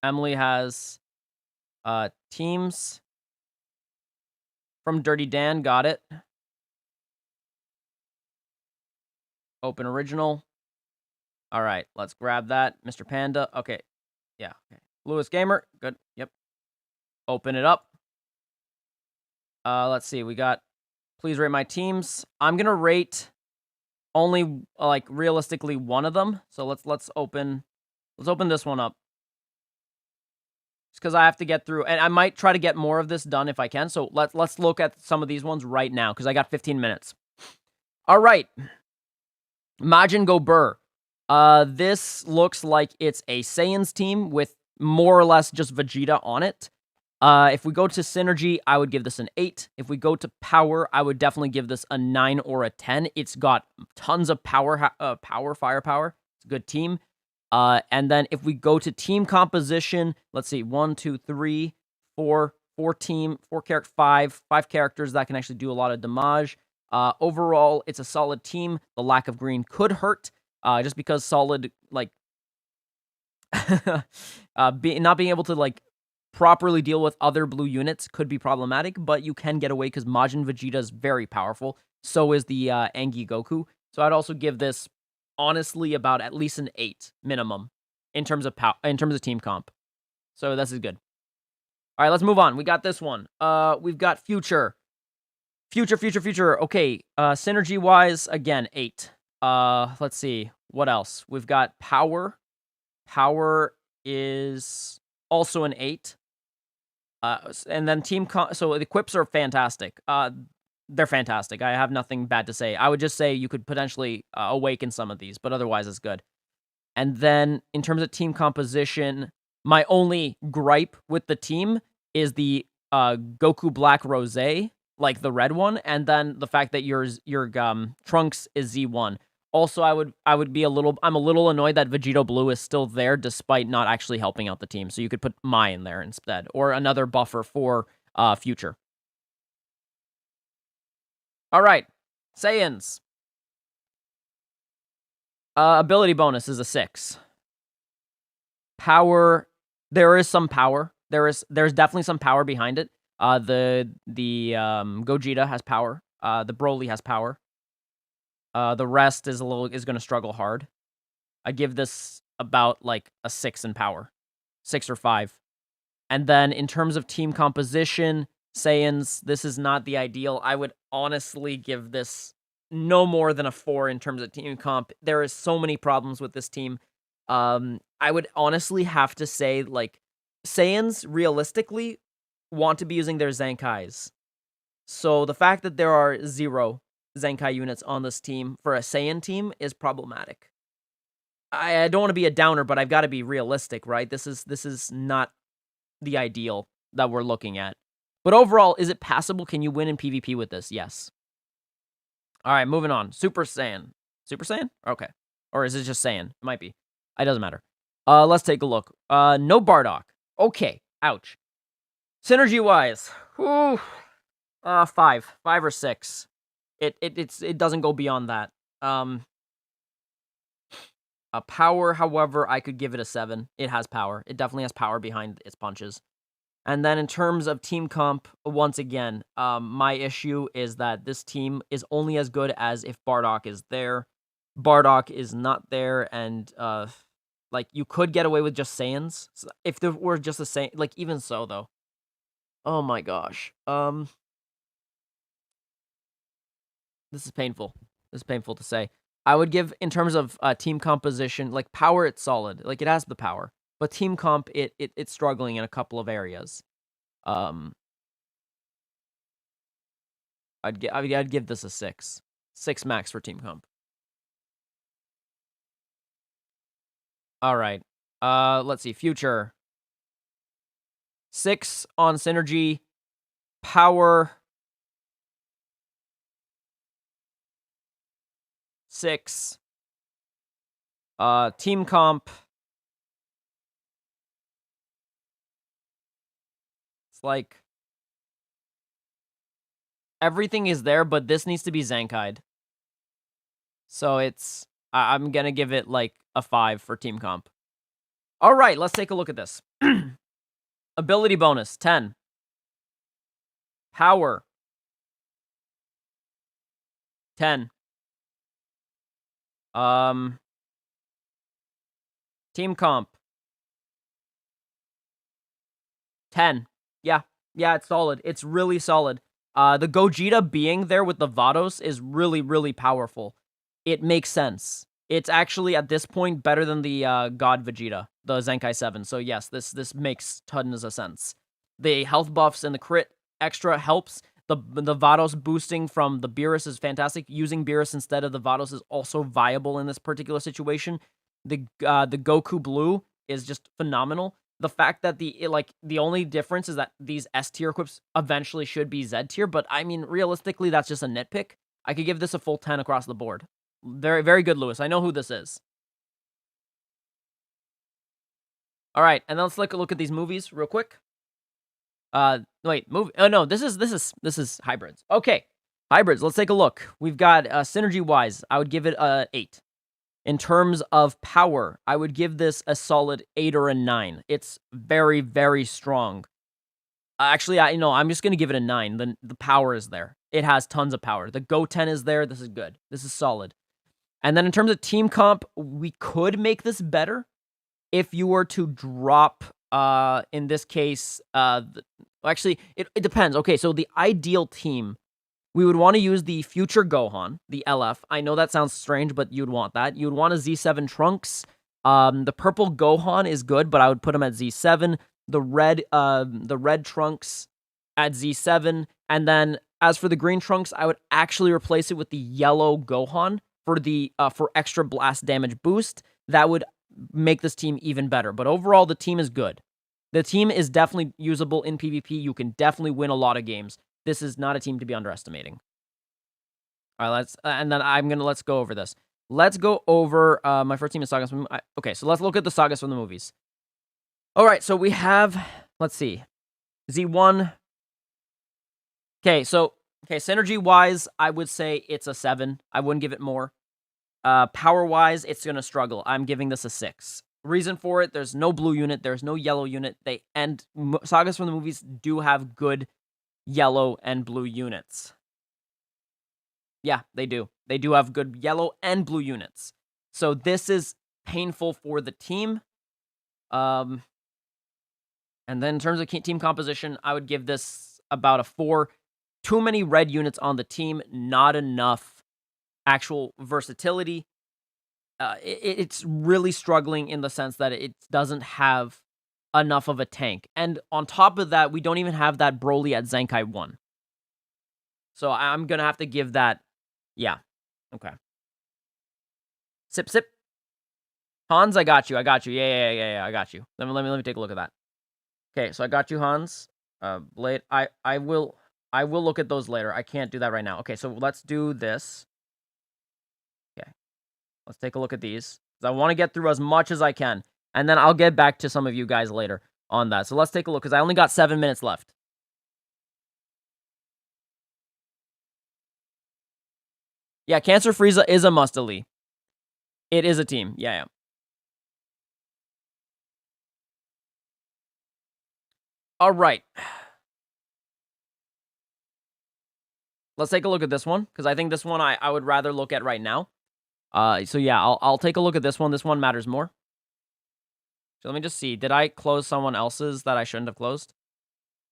Emily has teams from Dirty Dan. Got it. Open original. All right, let's grab that. Mr. Panda. Okay. Yeah. Okay. Lewis Gamer. Good. Yep. Open it up. Let's see. We got please rate my teams. I'm going to rate only like realistically one of them. So let's open this one up. Just because I have to get through, and I might try to get more of this done if I can. So let's look at some of these ones right now because I got 15 minutes. All right. Majin Gobur. This looks like it's a Saiyans team with more or less just Vegeta on it. If we go to Synergy, I would give this an 8. If we go to Power, I would definitely give this a 9 or a 10. It's got tons of firepower. It's a good team. And then if we go to team composition, let's see, 1, 2, 3, 4, 5 characters that can actually do a lot of damage. Overall, it's a solid team. The lack of green could hurt, just because solid, like, not being able to, like, properly deal with other blue units could be problematic, but you can get away because Majin Vegeta is very powerful. So is the Angie Goku. So I'd also give this, honestly, about at least an 8 minimum in terms of team comp. So this is good. All right, let's move on. We got this one. We've got Future. Future. Okay, synergy-wise, again, 8. Let's see. What else? We've got Power. Power is also an 8. And then so the quips are fantastic. They're fantastic. I have nothing bad to say. I would just say you could potentially awaken some of these, but otherwise it's good. And then in terms of team composition, my only gripe with the team is the Goku Black Rose, like the red one, and then the fact that your Trunks is Z1. Also, I'm a little annoyed that Vegito Blue is still there despite not actually helping out the team. So you could put Mai in there instead, or another buffer for Future. All right, Saiyans. Ability bonus is a 6. Power, there is some power. There's definitely some power behind it. The Gogeta has power. The Broly has power. The rest is going to struggle hard. I give this about like a 6 in power, 6 or 5. And then in terms of team composition, Saiyans, this is not the ideal. I would honestly give this no more than a 4 in terms of team comp. There is so many problems with this team. I would honestly have to say, like, Saiyans realistically want to be using their Zenkais. So the fact that there are 0 Zenkai units on this team for a Saiyan team is problematic. I don't want to be a downer, but I've got to be realistic, right? This is not the ideal that we're looking at. But overall, is it passable? Can you win in PvP with this? Yes. All right, moving on. Super Saiyan. Super Saiyan? Okay. Or is it just Saiyan? It might be. It doesn't matter. Let's take a look. No Bardock. Okay. Ouch. Synergy-wise. 5 or 6. It doesn't go beyond that. Power, however, I could give it a 7. It has power. It definitely has power behind its punches. And then in terms of team comp, once again, my issue is that this team is only as good as if Bardock is there. Bardock is not there, and like, you could get away with just Saiyans if there were just a Saiyan. Like, even so, though. Oh my gosh. This is painful. This is painful to say. I would give, in terms of team composition, like, power, it's solid. Like, it has the power. But team comp, it's struggling in a couple of areas. I'd give this a 6. 6 max for team comp. All right. Let's see. Future. 6 on synergy. Power. 6. Team comp. It's like, everything is there, but this needs to be Zenkai'd. So I'm gonna give it like a 5 for team comp. All right, let's take a look at this. Ability bonus, 10. Power, 10. Team comp, 10. Yeah, it's solid. It's really solid. The Gogeta being there with the Vados is really, really powerful. It makes sense. It's actually, at this point, better than the God Vegeta, the Zenkai 7. So yes, this makes tons of sense. The health buffs and the crit extra helps. The Vados boosting from the Beerus is fantastic. Using Beerus instead of the Vados is also viable in this particular situation. The Goku Blue is just phenomenal. The fact that the only difference is that these S tier equips eventually should be Z tier, but I mean, realistically, that's just a nitpick. I could give this a full 10 across the board. Very, very good, Lewis. I know who this is. All right, and then let's look at these movies real quick. Wait, movie. Oh no, this is hybrids. Okay, hybrids. Let's take a look. We've got synergy wise, I would give it a 8. In terms of power, I would give this a solid 8 or a 9. It's very, very strong. Actually, I'm just gonna give it a 9. The power is there. It has tons of power. The Go 10 is there. This is good. This is solid. And then in terms of team comp, we could make this better if you were to drop, in this case, actually, it depends. Okay, so the ideal team, we would want to use the future Gohan, the LF. I know that sounds strange, but you'd want that. You'd want a Z7 Trunks. The purple Gohan is good, but I would put him at Z7. The red Trunks at Z7, and then as for the green Trunks, I would actually replace it with the yellow Gohan for the for extra blast damage boost. That would make this team even better. But overall, the team is good. The team is definitely usable in PvP. You can definitely win a lot of games. This is not a team to be underestimating. All right, and then let's go over this. Let's go over my first team is sagas. Okay, so let's look at the sagas from the movies. All right, so we have, let's see, Z1. Okay, synergy wise, I would say it's a 7. I wouldn't give it more. Power wise, it's gonna struggle. I'm giving this a 6. Reason for it: there's no blue unit, there's no yellow unit. Sagas from the movies do have good yellow and blue units. Yeah, they do. They do have good yellow and blue units. So this is painful for the team. And then in terms of team composition, I would give this about a 4. Too many red units on the team, not enough actual versatility. It's really struggling in the sense that it doesn't have enough of a tank. And on top of that, we don't even have that Broly at Zenkai 1. So I'm going to have to give that, yeah, okay. Sip, sip. Hans, I got you. Yeah, I got you. Let me take a look at that. Okay, so I got you, Hans. Blade, I will look at those later. I can't do that right now. Okay, so let's do this. Okay. Let's take a look at these. I want to get through as much as I can. And then I'll get back to some of you guys later on that. So let's take a look, because I only got 7 minutes left. Yeah, Cancer Frieza is a must-elite. It is a team. Yeah. All right. Let's take a look at this one, because I think this one I would rather look at right now. So yeah, I'll take a look at this one. This one matters more. So let me just see. Did I close someone else's that I shouldn't have closed?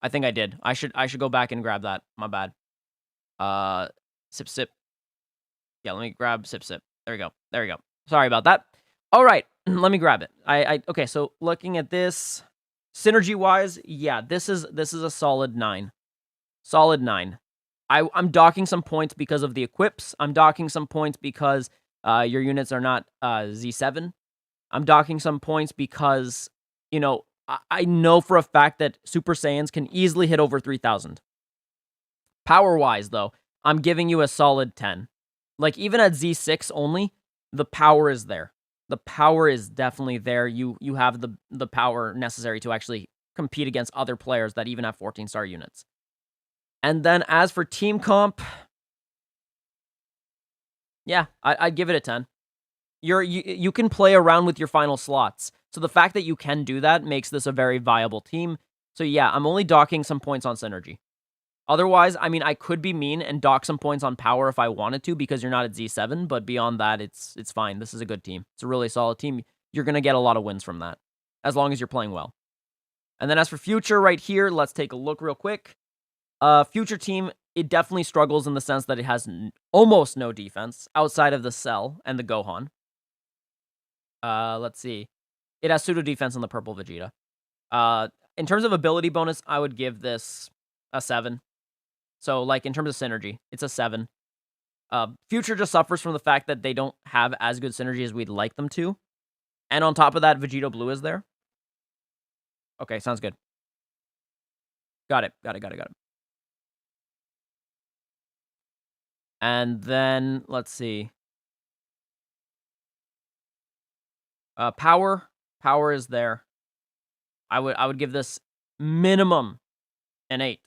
I think I did. I should go back and grab that. My bad. Sip sip. Yeah, let me grab sip sip. There we go. Sorry about that. All right, let me grab it. Okay, so looking at this, synergy wise, yeah, this is a solid 9. Solid 9. I'm docking some points because of the equips. I'm docking some points because your units are not Z7. I'm docking some points because, I know for a fact that Super Saiyans can easily hit over 3,000. Power-wise, though, I'm giving you a solid 10. Like, even at Z6 only, the power is there. The power is definitely there. You have the power necessary to actually compete against other players that even have 14-star units. And then as for team comp, yeah, I'd give it a 10. You can play around with your final slots. So the fact that you can do that makes this a very viable team. So yeah, I'm only docking some points on synergy. Otherwise, I mean, I could be mean and dock some points on power if I wanted to, because you're not at Z7, but beyond that, it's fine. This is a good team. It's a really solid team. You're going to get a lot of wins from that, as long as you're playing well. And then as for future right here, let's take a look real quick. Future team, it definitely struggles in the sense that it has almost no defense outside of the Cell and the Gohan. Let's see. It has pseudo defense on the purple Vegeta. In terms of ability bonus, I would give this a 7. So, like, in terms of synergy, it's a 7. Future just suffers from the fact that they don't have as good synergy as we'd like them to. And on top of that, Vegito Blue is there. Okay, sounds good. Got it. And then, let's see. Power. Power is there. I would give this minimum an 8.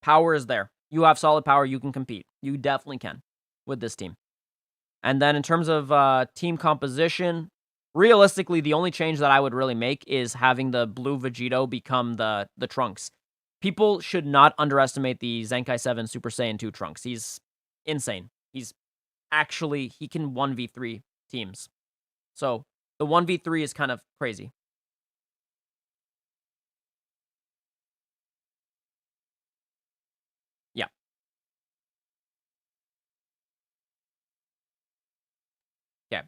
Power is there. You have solid power, you can compete. You definitely can with this team. And then in terms of team composition, realistically, the only change that I would really make is having the blue Vegito become the Trunks. People should not underestimate the Zenkai 7 Super Saiyan 2 Trunks. He's insane. He can 1v3 teams. So the 1v3 is kind of crazy. Yeah. Okay.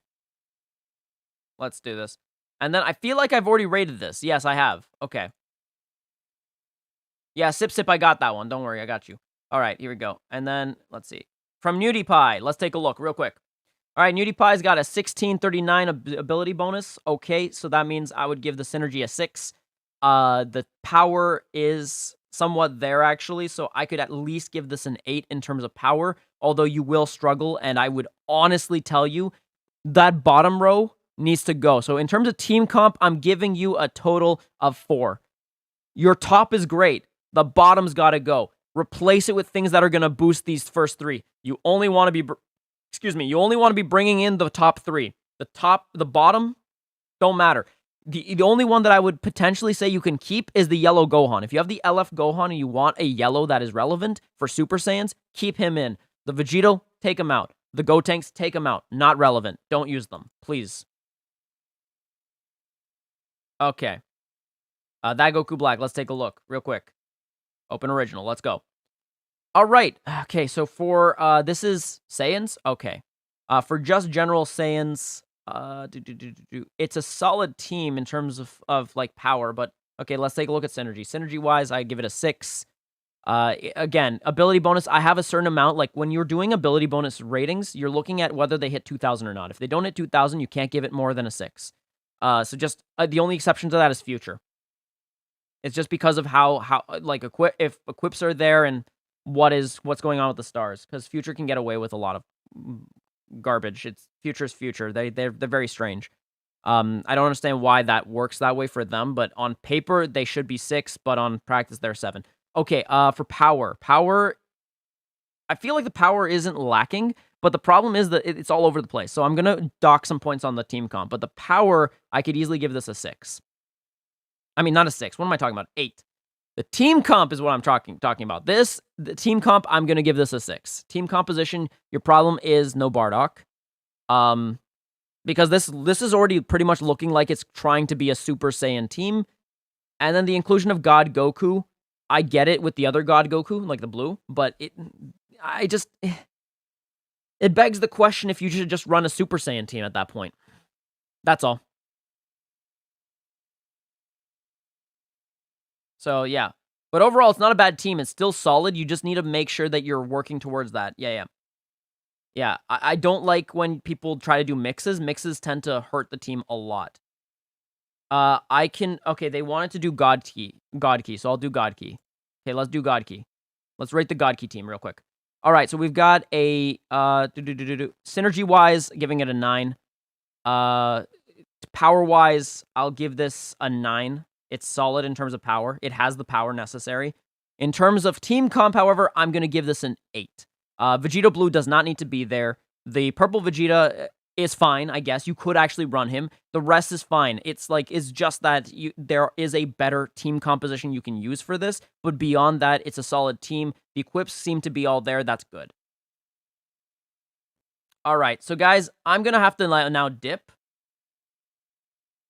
Let's do this. And then I feel like I've already rated this. Yes, I have. Okay. Yeah, Sip Sip, I got that one. Don't worry, I got you. All right, here we go. And then, let's see. From Nudie Pie, let's take a look real quick. All right, Nudie Pie's got a 1639 ability bonus. Okay, so that means I would give the synergy a 6. The power is somewhat there, actually, so I could at least give this an 8 in terms of power, although you will struggle, and I would honestly tell you that bottom row needs to go. So in terms of team comp, I'm giving you a total of 4. Your top is great. The bottom's got to go. Replace it with things that are going to boost these first 3. You only want to be, you only want to be bringing in the top 3. The bottom, don't matter. The only one that I would potentially say you can keep is the yellow Gohan. If you have the LF Gohan and you want a yellow that is relevant for Super Saiyans, keep him in. The Vegito, take him out. The Gotenks, take him out. Not relevant. Don't use them, please. Okay. That Goku Black, let's take a look real quick. Open original, let's go. All right. Okay, so for this is Saiyans. Okay. For just general Saiyans, it's a solid team in terms of like power, but okay, let's take a look at synergy. Synergy wise, I give it a 6. Again, ability bonus, I have a certain amount. Like when you're doing ability bonus ratings, you're looking at whether they hit 2,000 or not. If they don't hit 2,000, you can't give it more than a 6. So just the only exception to that is future. It's just because of how like if equips are there and what's going on with the stars, because future can get away with a lot of garbage. Future's future. They're very strange. I don't understand why that works that way for them, but on paper they should be 6, but on practice they're 7. Okay, for power, I feel like the power isn't lacking, but the problem is that it's all over the place. So I'm gonna dock some points on the team comp, but the power I could easily give this a 6. I mean, not a 6. What am I talking about? 8. The team comp is what I'm talking about. The team comp, I'm going to give this a 6. Team composition, your problem is no Bardock. Because this is already pretty much looking like it's trying to be a Super Saiyan team. And then the inclusion of God Goku, I get it with the other God Goku, like the blue, but it begs the question if you should just run a Super Saiyan team at that point. That's all. So, yeah. But overall, it's not a bad team. It's still solid. You just need to make sure that you're working towards that. Yeah. Yeah, I don't like when people try to do mixes. Mixes tend to hurt the team a lot. Okay, they wanted to do God Key, so I'll do God Key. Okay, let's do God Key. Let's rate the God Key team real quick. All right, so we've got a, synergy-wise, giving it a 9. Power-wise, I'll give this a 9. It's solid in terms of power. It has the power necessary. In terms of team comp, however, I'm going to give this an 8. Vegeta Blue does not need to be there. The purple Vegeta is fine, I guess. You could actually run him. The rest is fine. It's just that there is a better team composition you can use for this, but beyond that, it's a solid team. The equips seem to be all there. That's good. All right, so guys, I'm going to have to now dip.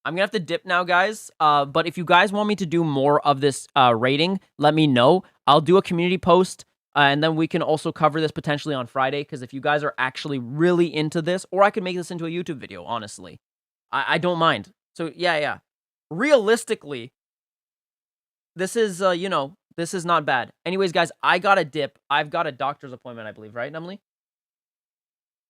I'm going to have to dip now, guys. But if you guys want me to do more of this rating, let me know. I'll do a community post, and then we can also cover this potentially on Friday, because if you guys are actually really into this, or I could make this into a YouTube video, honestly. I don't mind. So, yeah. Realistically, this is, this is not bad. Anyways, guys, I got a dip. I've got a doctor's appointment, I believe, right, Emily?